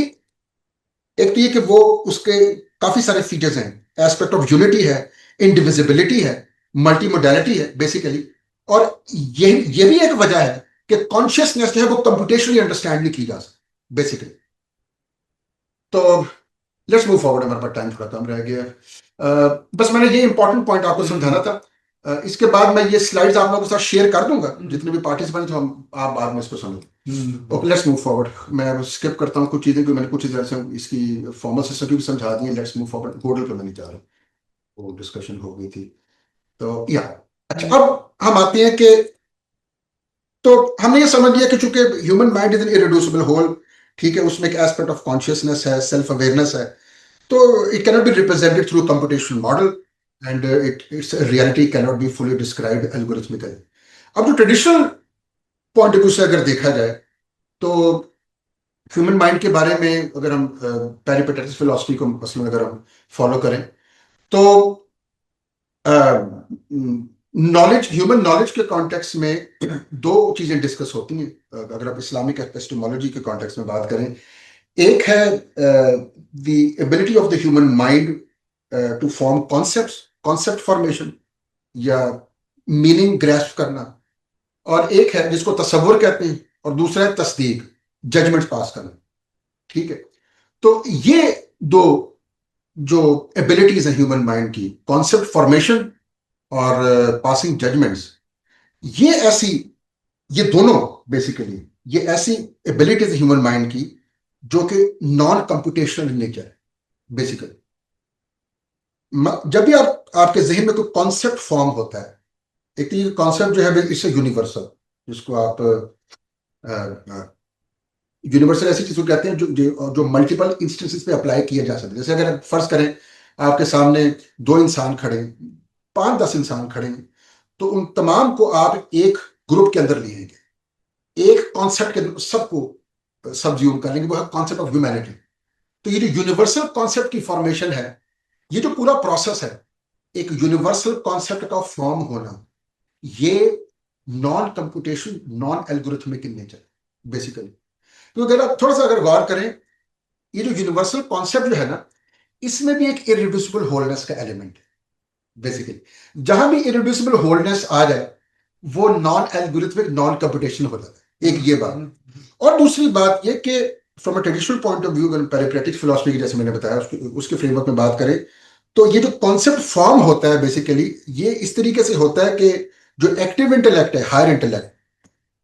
एक तो ये कि वो उसके काफी सारे फीचर्स हैं। एस्पेक्ट ऑफ यूनिटी है, इंडिविजिबिलिटी है, मल्टी मोडालिटी है बेसिकली। और ये भी एक वजह है कि कॉन्शियसनेस जो है वो कंप्यूटेशनली अंडरस्टैंड नहीं की जा सकती बेसिकली। तो लेट्स मूव फॉरवर्ड, हमारे पास टाइम थोड़ा कम रह गया। बस मैंने ये इंपॉर्टेंट पॉइंट आपको समझाना था। इसके बाद मैं ये स्लाइड्स आप लोगों के साथ शेयर कर दूंगा, जितने भी पार्टिसिपेंट, तो हम आप बाद में इसको समझ। Okay, let's move forward. मैं स्किप करता हूँ कुछ चीजें, क्योंकि मैंने कुछ चीजें ऐसे इसकी फॉर्मल सिस्टम की भी समझा दी है। Let's move forward. होल्डर पे मैं नहीं जा रहा, वो डिस्कशन हो गई थी। तो या अच्छा, अब हम आते हैं कि तो हमने ये समझ लिया कि चूंकि human mind is an irreducible whole, ठीक है, उसमें एक एस्पेक्ट ऑफ कॉन्शियसनेस है, सेल्फ अवेयरनेस है, तो it cannot be represented through computational model, and its reality cannot be fully described algorithmically. अब जो ट्रेडिशनल पॉइंट ऑफ व्यू से अगर देखा जाए तो ह्यूमन माइंड के बारे में अगर हम पेरिपेटेटिक्स फिलॉसफी को मसलन अगर हम फॉलो करें तो नॉलेज, ह्यूमन नॉलेज के कॉन्टेक्स्ट में दो चीजें डिस्कस होती हैं। अगर आप इस्लामिक एपिस्टेमोलॉजी के कॉन्टेक्स्ट में बात करें, एक है the ability of the human mind to form concepts, concept formation या मीनिंग ग्रैस्प करना, और एक है जिसको तसव्वुर कहते हैं, और दूसरा है तस्दीक, जजमेंट पास करना। ठीक है, तो ये दो जो एबिलिटीज हैं ह्यूमन माइंड की, कॉन्सेप्ट फॉर्मेशन और पासिंग जजमेंट्स, ये ऐसी, ये दोनों बेसिकली ये ऐसी एबिलिटीज ह्यूमन माइंड की जो कि नॉन कंप्यूटेशनल नेचर है बेसिकली। जब भी आपके जहन में कोई कॉन्सेप्ट फॉर्म होता है, एक तो ये कॉन्सेप्ट जो है इससे यूनिवर्सल, जिसको आप यूनिवर्सल ऐसी चीज को कहते हैं जो मल्टीपल इंस्टेंसेस पे अप्लाई किया जा सकता है। जैसे अगर फर्ज करें आपके सामने दो इंसान खड़े, 5-10 इंसान खड़े हैं, तो उन तमाम को आप एक ग्रुप के अंदर लेंगे, एक कॉन्सेप्ट के अंदर सबको सबज्यूम कर लेंगे, वो है कॉन्सेप्ट ऑफ ह्यूमैनिटी। तो ये जो यूनिवर्सल कॉन्सेप्ट की फॉर्मेशन है, ये जो पूरा प्रोसेस है, एक यूनिवर्सल कॉन्सेप्ट का फॉर्म होना, ये non computation, non algorithmic in nature basically. तो अगर आप थोड़ा सा अगर गौर करें, ये जो यूनिवर्सल कॉन्सेप्ट जो है ना, इसमें भी एक इरिड्यूसिबल होलनेस का एलिमेंट है बेसिकली। जहां भी इरिड्यूसिबल होलनेस आ जाए वो नॉन एल्गोरिथमिक, नॉन कंप्यूटेशनल हो जाता है, एक ये बात। और दूसरी बात ये कि from a traditional point of view, peripatetic philosophy की जैसे मैंने बताया उसके फ्रेमवर्क में बात करें, तो ये जो कॉन्सेप्ट फॉर्म होता है बेसिकली, ये इस तरीके से होता है कि जो एक्टिव इंटेलेक्ट है, हायर इंटेलेक्ट,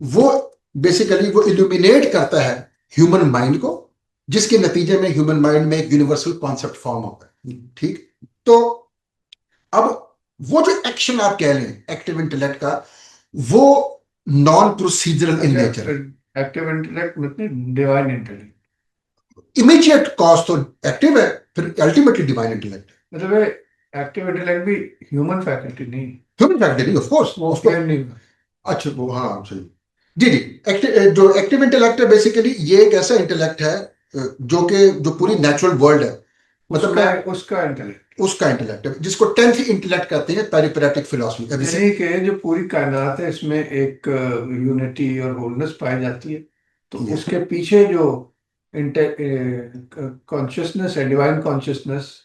वो बेसिकली वो इल्यूमिनेट करता है ह्यूमन माइंड को, जिसके नतीजे में ह्यूमन माइंड में एक यूनिवर्सल कॉन्सेप्ट फॉर्म होता है। ठीक, तो अब वो जो एक्शन आप कह लें एक्टिव इंटेलेक्ट का, वो non procedural in nature. Active intellect मतलब डिवाइन इंटेलेक्ट, इमीडिएट कॉज तो एक्टिव है, फिर अल्टीमेटली डिवाइन इंटेलेक्ट है। मतलब एक्टिव इंटेलेक्ट भी ह्यूमन फैकल्टी नहीं, ह्यूमन फैक्टर नहीं, ऑफ कोर्स वो ऑफ कोर्स। क्लेम नहीं हुआ। अच्छा वो हाँ सही। जी जी, जो एक्टिव इंटेलेक्ट है बेसिकली ये एक ऐसा इंटेलेक्ट है जो पूरी नेचुरल वर्ल्ड है, मतलब उसका मैं उसका इंटेलेक्ट, उसका इंटेलेक्ट है जिसको टेंथ इंटेलेक्ट कहते हैं पेरिपेरेटिक फिलॉसफी। यानी कि जो पूरी कायनात है इसमें एक यूनिटी और होलनेस पाई जाती है, तो उसके पीछे जो कॉन्शियसनेस है, डिवाइन कॉन्शियसनेस,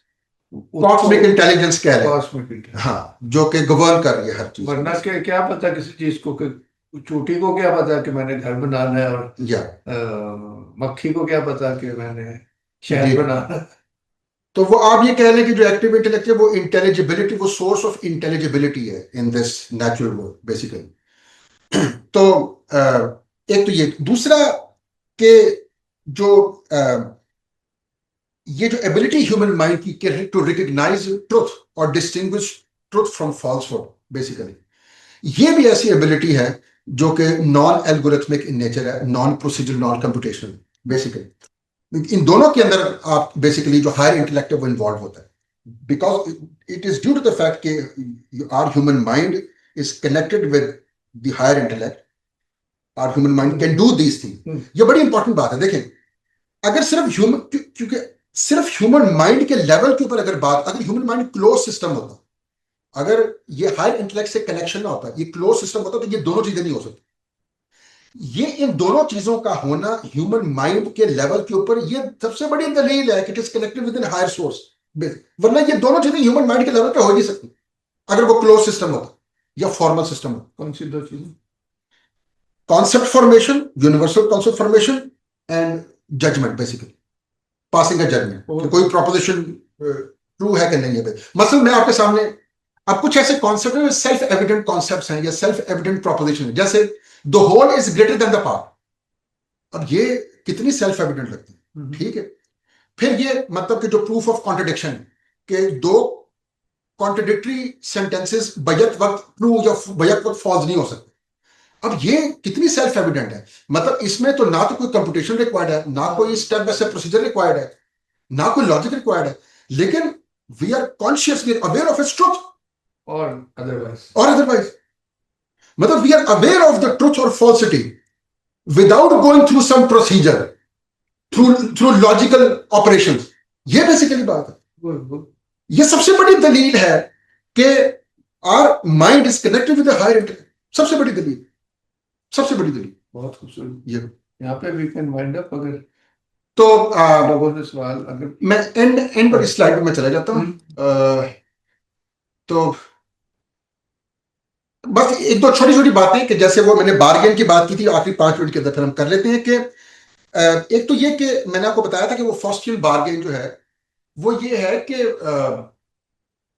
कॉस्मिक इंटेलिजेंस कह रहे हैं, कॉस्मिक इंटेलिजेंस। हाँ, जो कि गवर्न कर रही है हर चीज को। वरना के क्या पता किसी चीज को कि चूटी को क्या पता कि मैंने घर बनाना है, और या मक्खी को क्या पता कि मैंने जी, शहद बनाना है। तो वो आप ये कह लें कि जो एक्टिव इंटेलेक्ट है वो इंटेलिजिबिलिटी, वो सोर्स ऑफ इंटेलिजिबिलिटी है in this natural world basically. तो एक तो ये, दूसरा कि जो ये जो एबिलिटी ह्यूमन माइंड की टू रिकग्नाइज ट्रुथ और distinguish truth from falsehood basically, ये भी ऐसी एबिलिटी है जो कि नॉन एल्गोरिथमिक इन नेचर है, non procedural, non computational basically. इन दोनों के अंदर आप बेसिकली जो हायर इंटेलेक्ट है वो इन्वॉल्व होता है, because it is due to the fact कि our human mind is connected with the higher intellect, our human mind can do these thing. ये बड़ी इंपॉर्टेंट बात है। देखें, अगर सिर्फ ह्यूमन, क्योंकि सिर्फ ह्यूमन माइंड के लेवल के ऊपर अगर बात, अगर ह्यूमन माइंड क्लोज सिस्टम होता, अगर ये हायर इंटेलेक्ट से कनेक्शन ना होता, ये क्लोज सिस्टम होता, तो ये दोनों चीजें नहीं हो सकती। ये इन दोनों चीजों का होना ह्यूमन माइंड के लेवल के ऊपर, ये सबसे बड़ी दलील है कि it is connected with in higher source. वरना ये दोनों चीजें ह्यूमन माइंड के लेवल पे हो नहीं सकती अगर वो क्लोज सिस्टम होता या फॉर्मल सिस्टम होता। कौन सी दो चीजें? Concept formation, universal concept formation, and judgement basically, passing a judgement कि कोई प्रोपोजिशन ट्रू है कि नहीं है। मतलब मैं आपके सामने, अब कुछ ऐसे कॉन्सेप्ट हैं, सेल्फ एविडेंट कॉन्सेप्ट्स हैं या सेल्फ एविडेंट प्रोपोजिशन है, जैसे the whole is greater than the part. अब ये कितनी सेल्फ एविडेंट लगती है, ठीक है। फिर ये मतलब कि जो प्रूफ ऑफ कॉन्ट्रडिक्शन के दो कॉन्ट्रडिक्टरी सेंटेंसेस बैक वक्त ट्रू या बैक वक्त फॉल्स नहीं हो सकते। अब ये कितनी सेल्फ एविडेंट है, मतलब इसमें तो ना तो कोई कंप्यूटेशन रिक्वायर्ड है, ना कोई step by step procedure required है, ना कोई लॉजिक रिक्वायर्ड है, लेकिन we are conscious, we are aware of its truth और अदरवाइज, मतलब we are aware of the truth और falsity without going through some procedure, through logical operations. ये बेसिकली बात है। ये सबसे बड़ी दलील है कि our mind is connected with higher intellect. सबसे बड़ी दलील, सबसे बड़ी दलील। बहुत खूबसूरत। ये यहाँ पे वी कैन वाइंड अप, अगर तो लोगों से सवाल, अगर मैं एंड पर स्लाइड पर मैं चला जाता हूँ। तो बस एक दो छोटी छोटी बातें कि जैसे वो मैंने बार्गेन की बात की थी, आखिरी 5 मिनट के अंदर फिर हम कर लेते हैं कि एक तो ये कि मैंने आपको बताया था कि वो फॉस्टियन बार्गेन जो है वो ये है कि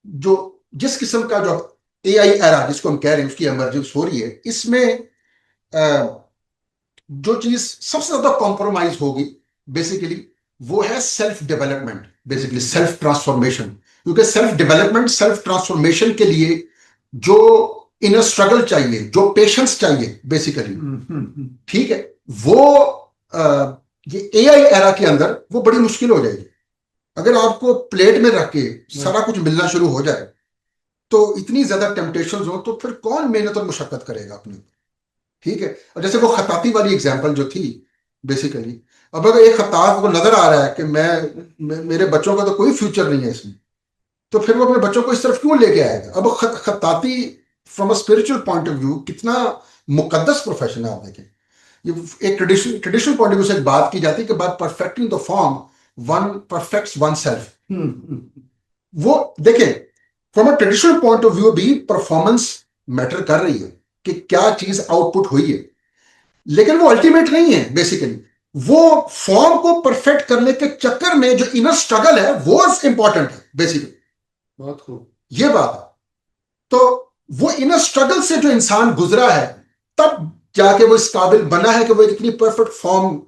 जो जिस किस्म का जो एआई एरा जिसको हम कह रहे हैं उसकी इमर्जेंस हो रही है, इसमें जो चीज सबसे ज्यादा कॉम्प्रोमाइज होगी बेसिकली वो है self development, basically self transformation. क्योंकि सेल्फ डेवलपमेंट, सेल्फ ट्रांसफॉर्मेशन के लिए जो इनर स्ट्रगल चाहिए, जो पेशेंस चाहिए बेसिकली, ठीक है, वो ये एआई एरा के अंदर वो बड़ी मुश्किल हो जाएगी। अगर आपको प्लेट में रख के सारा कुछ मिलना शुरू हो जाए तो इतनी ज्यादा टेम्पटेशन हो, तो फिर कौन मेहनत और मुशक्कत करेगा अपने, ठीक है। और जैसे वो खताती वाली एग्जांपल जो थी बेसिकली, अब अगर एक खतात को नजर आ रहा है कि मेरे बच्चों का तो कोई फ्यूचर नहीं है इसमें, तो फिर वो अपने बच्चों को इस तरफ क्यों लेके आएगा। अब खताती from a spiritual point of view कितना मुकद्दस प्रोफेशन है। आप देखें, ये एक ट्रेडिशनल पॉइंट ऑफ व्यू से एक बात की जाती है कि by perfecting the form one perfects one self. वो देखें, from a traditional point of view भी परफॉर्मेंस मैटर कर रही है कि क्या चीज आउटपुट हुई है, लेकिन वो अल्टीमेट नहीं है बेसिकली। वो फॉर्म को परफेक्ट करने के चक्कर में जो इनर स्ट्रगल है वो इंपॉर्टेंट है बेसिकली। बहुत खूब, ये बात है। तो वो इनर स्ट्रगल से जो इंसान गुजरा है तब जाके वो इस काबिल बना है कि वो इतनी परफेक्ट फॉर्म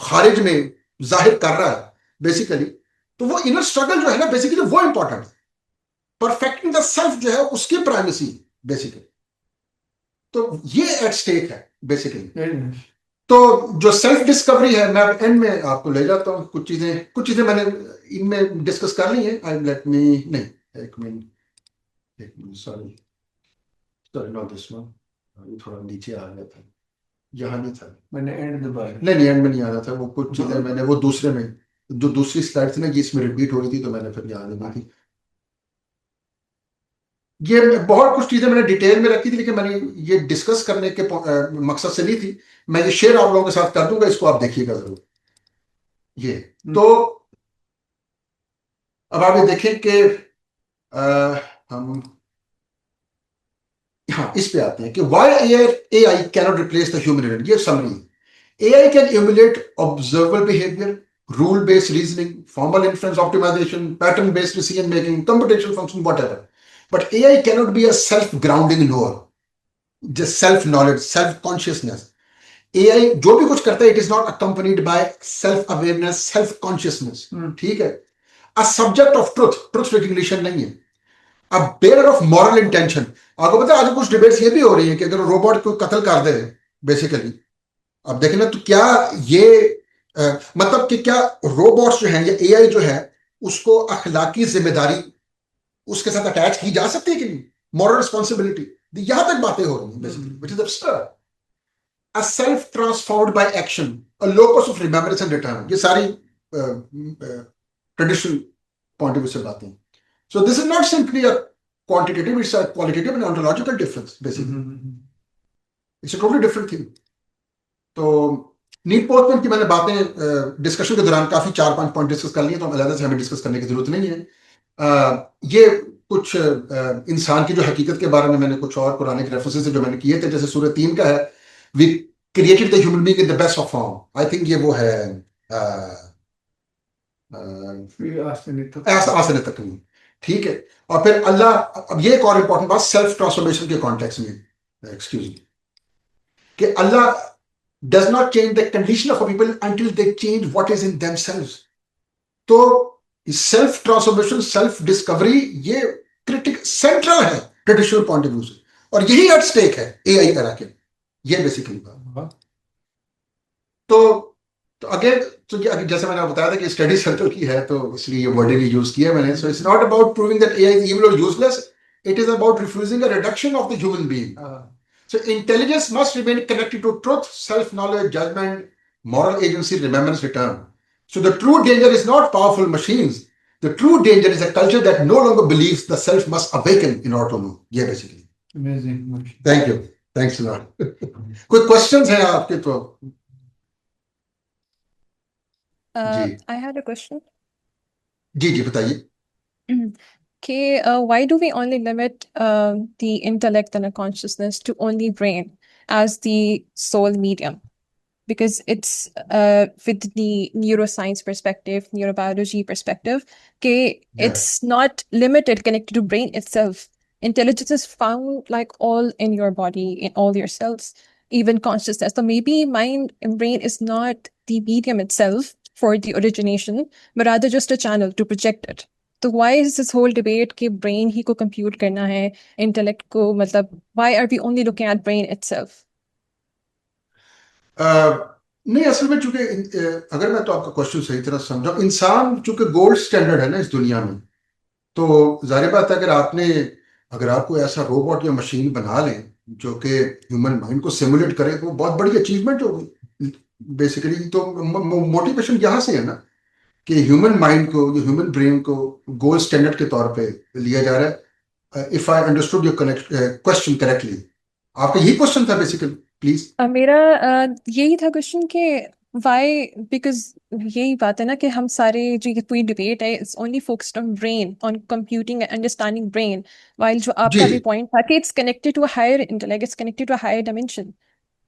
खारिज में जाहिर कर रहा है बेसिकली। तो वो इनर स्ट्रगल जो है ना बेसिकली वो इंपॉर्टेंट है। परफेक्टिंग द सेल्फ जो है उसकी प्राइमेसी बेसिकली। तो ये एट स्टेक है बेसिकली। नहीं, तो जो सेल्फ डिस्कवरी है, मैं एंड में आपको ले जाता हूँ। कुछ चीजें मैंने इनमें डिस्कस कर ली हैं। आई लेट मी, नहीं, एक minute, sorry sorry, not this one, ये थोड़ा नीचे आ गया था, यहाँ नहीं था। मैंने एंड दबाया। नहीं, एंड में नहीं आ रहा था वो, कुछ चीजें हाँ, मैंने वो दूसरे में, जो दूसरी स्लाइड थी ना, ये इसमें रिपीट हो रही थी, तो मैंने फिर यहाँ नहीं थी। ये बहुत कुछ चीजें मैंने डिटेल में रखी थी, लेकिन मैंने ये डिस्कस करने के मकसद से नहीं थी। मैं ये शेयर आप लोगों के साथ कर दूंगा, इसको आप देखिएगा जरूर। ये तो अब आप ये देखें कि हम हाँ इस पे आते हैं कि why AI cannot replace the human element. ये summary, AI can emulate observable behaviour, rule based reasoning, formal inference optimization, pattern based decision making, computational function, whatever. But AI cannot be a self grounding knower, just self knowledge, self consciousness. AI जो भी कुछ करता है, it is not accompanied by self awareness, self consciousness. ठीक है, a subject of truth recognition नहीं है, a bearer of moral intention. आपको पता है आज कुछ डिबेट्स ये भी हो रही है कि अगर रोबोट को कत्ल कर दे बेसिकली, अब देखें ना, तो क्या ये मतलब कि क्या रोबोट्स जो हैं या एआई जो है, उसको अखलाकी जिम्मेदारी उसके साथ अटैच की जा सकती है कि नहीं, मॉरल रिस्पॉन्सिबिलिटी, यहां तक बातें हो रही हैं basically, which is absurd. A self transformed by action, a locus of remembrance and return, ये सारी ट्रेडिशनल पॉइंट ऑफ व्यू से बातें हैं. So this is not simply a quantitative, it's a qualitative and ontological difference basically. It's a totally different thing. तो नीड पोस्टमेंट की मैंने बातें डिस्कशन के दौरान काफी 4-5 पॉइंट डिस्कस कर लिए, तो अलग से हमें डिस्कस करने की जरूरत नहीं है. ये कुछ इंसान की जो हकीकत के बारे में मैंने कुछ और पुराने रेफरेंसेस जो मैंने किए थे, जैसे सूरह 3 का है, we created the human being in the best of form. I think ये वो है आसन तक नहीं. ठीक है. और फिर अल्लाह, अब ये एक और इंपॉर्टेंट बात सेल्फ ट्रांसफॉर्मेशन के कॉन्टेक्स्ट में, एक्सक्यूज मी, कि अल्लाह does not change the condition of a people until they change what is in themselves. तो सेल्फ ट्रांसफॉर्मेशन, सेल्फ डिस्कवरी, ये क्रिटिक सेंट्रल है ट्रेडिशनल पॉइंट ऑफ व्यू से, और यही एट स्टेक है एआई एरा के. ये बेसिकली बात. तो तो अगेन, तो जैसे मैंने बताया था कि स्टडी सर्कल की है, तो इसलिए ये वर्डिंग यूज किया है मैंने. So it's not about proving that AI is evil और useless, it is about refusing a reduction of the human being. So intelligence must remain connected to truth, self-knowledge, judgment, moral agency, remembrance, return. So the true danger is not powerful machines. The true danger is a culture that no longer believes the self must awaken in order to know. Yeah, basically. Amazing. Thank you. Thanks a lot. कोई questions हैं आपके तो? जी I had a question. जी बताइए. Okay, why do we only limit the intellect and the consciousness to only brain as the sole medium? Because it's with the neuroscience perspective, neurobiology perspective, okay, Yeah. it's not limited connected to brain itself. Intelligence is found like all in your body, in all your cells, even consciousness. So maybe mind and brain is not the medium itself for the origination, but rather just a channel to project it. So why is this whole debate कि brain ही को compute करना है, intellect को, मतलब why are we only looking at brain itself? नहीं, असल में चूंकि अगर मैं तो आपका क्वेश्चन सही तरह समझा, इंसान चूंकि गोल्ड स्टैंडर्ड है ना इस दुनिया में, तो जाहिर बात है अगर आप कोई ऐसा रोबोट या मशीन बना लें जो कि ह्यूमन माइंड को सिमुलेट करे, तो वो बहुत बड़ी अचीवमेंट होगी बेसिकली. तो मोटिवेशन यहाँ से है ना कि ह्यूमन माइंड को या ह्यूमन ब्रेन को गोल्ड स्टैंडर्ड के तौर पे लिया जा रहा है. If I understood your question correctly, आपका यही क्वेश्चन था बेसिकली, प्लीज. मेरा यही था क्वेश्चन कि why, because यही बात है ना कि हम सारे जो ये पूरी डिबेट है it's only focused on brain, on computing and understanding brain, while जो आपका भी पॉइंट था कि it's connected to a higher intellect, it's connected to a higher dimension.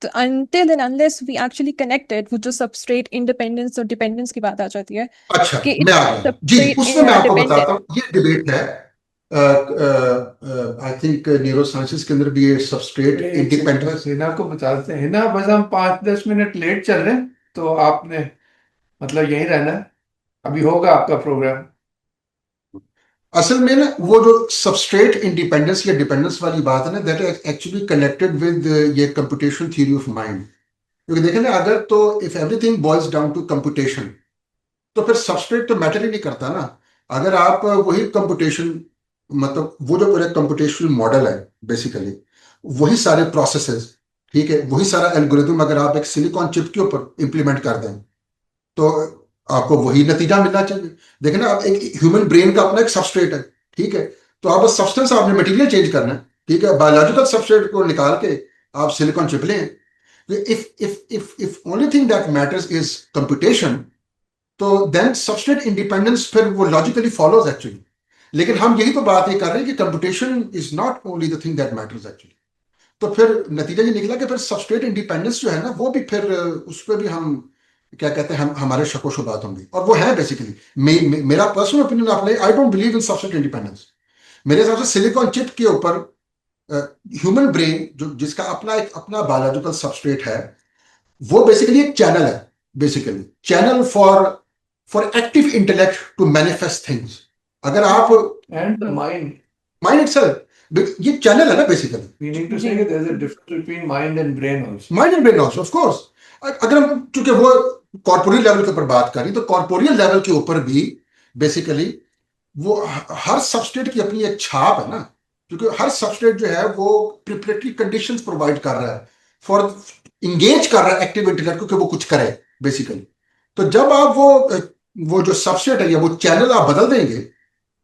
तो until and unless we actually connected, वो जो सबस्ट्रेट इंडिपेंडेंस और डिपेंडेंस की बात आ जाती है अच्छा, कि मैं आ गया जी. उसमें मैं आपको बताता हूँ, ये डिबेट है. आई थिंक न्यूरो साइंसेस के अंदर भी ये सबस्ट्रेट इंडिपेंडेंस. हिना को बताते हैं. हिना, बस हम 5-10 मिनट लेट चल रहे हैं, तो आपने मतलब यहीं रहना है. अभी होगा आपका प्रोग्राम. असल में ना वो जो सबस्ट्रेट इंडिपेंडेंस या डिपेंडेंस वाली बात है ना, that is actually connected with ये कंप्यूटेशन थ्योरी ऑफ माइंड। क्योंकि देखें ना, अगर तो if everything boils down to computation, तो फिर सबस्ट्रेट तो मैटर ही नहीं करता ना। अगर आप वही कंप्यूटेशन, मतलब वो जो पूरा कंप्यूटेशनल मॉडल है बेसिकली, वही सारे प्रोसेसेस, ठीक है, वही सारा एल्गोरिथम अगर आप एक सिलिकॉन चिप के ऊपर इंप्लीमेंट कर दें, तो आपको वही नतीजा मिलना चाहिए। देखिए ना, आप एक ह्यूमन ब्रेन का अपना एक सबस्ट्रेट है, ठीक है, तो आप बस सब्सटेंस, आपने मटेरियल चेंज करना है, ठीक है, बायोलॉजिकल सबस्ट्रेट को निकाल के आप सिलिकॉन चिप लें। if only thing that matters is computation, तो देन सबस्ट्रेट इंडिपेंडेंस फिर वो लॉजिकली फॉलोज एक्चुअली। लेकिन हम यही तो बात ये कर रहे हैं कि computation is not only the thing that matters actually. तो फिर नतीजा ये निकला कि फिर सबस्ट्रेट इंडिपेंडेंस जो है ना, वो भी फिर उस पर भी हम क्या कहते हैं, हम हमारे शको शुबात होंगे, और वो है बेसिकली मेरा पर्सनल ओपिनियन। आपने, I don't believe in substrate independence. मेरे हिसाब से सिलिकॉन चिप के ऊपर ह्यूमन ब्रेन जो जिसका अपना एक अपना बायोलॉजिकल सबस्ट्रेट है, वो बेसिकली एक चैनल है, basically channel for active intellect to manifest things. अगर आप And the mind. Mind itself, ये चैनल है ना basically. We need to say that there's a difference between mind and brain also. Mind and brain also, of course. अगर हम, चूंकि वो कॉर्पोरियल लेवल के ऊपर बात करें, तो कॉर्पोरियल लेवल के ऊपर भी बेसिकली वो हर सबस्ट्रेट की अपनी एक छाप है ना। क्योंकि हर सबस्ट्रेट जो है वो प्रिपरेटरी कंडीशंस प्रोवाइड कर रहा है, फॉर इंगेज कर रहा है एक्टिव इंटेलेक्ट को कि वो कुछ करे बेसिकली। तो जब आप वो जो सबस्ट्रेट है या वो चैनल आप बदल देंगे,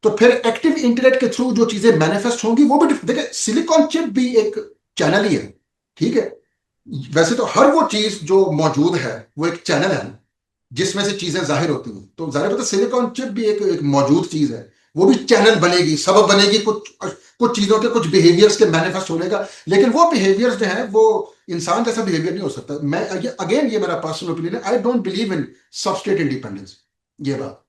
तो फिर एक्टिव इंटेलेक्ट के थ्रू जो चीजें मैनिफेस्ट होंगी वो भी देखिए, सिलिकॉन चिप भी एक चैनल ही है, ठीक है। वैसे तो हर वो चीज जो मौजूद है वो एक चैनल है जिसमें से चीजें जाहिर होती हैं। तो जाहिर होता है सिलिकॉन चिप भी एक मौजूद चीज है, वो भी चैनल बनेगी, सबब बनेगी कुछ चीजों के, कुछ बिहेवियर्स के मैनिफेस्ट होने का। लेकिन वो बिहेवियर्स जो है वो इंसान जैसा बिहेवियर नहीं हो सकता। मैं अगेन, ये मेरा पर्सनल ओपिनियन है, I don't believe in substrate independence, ये बात।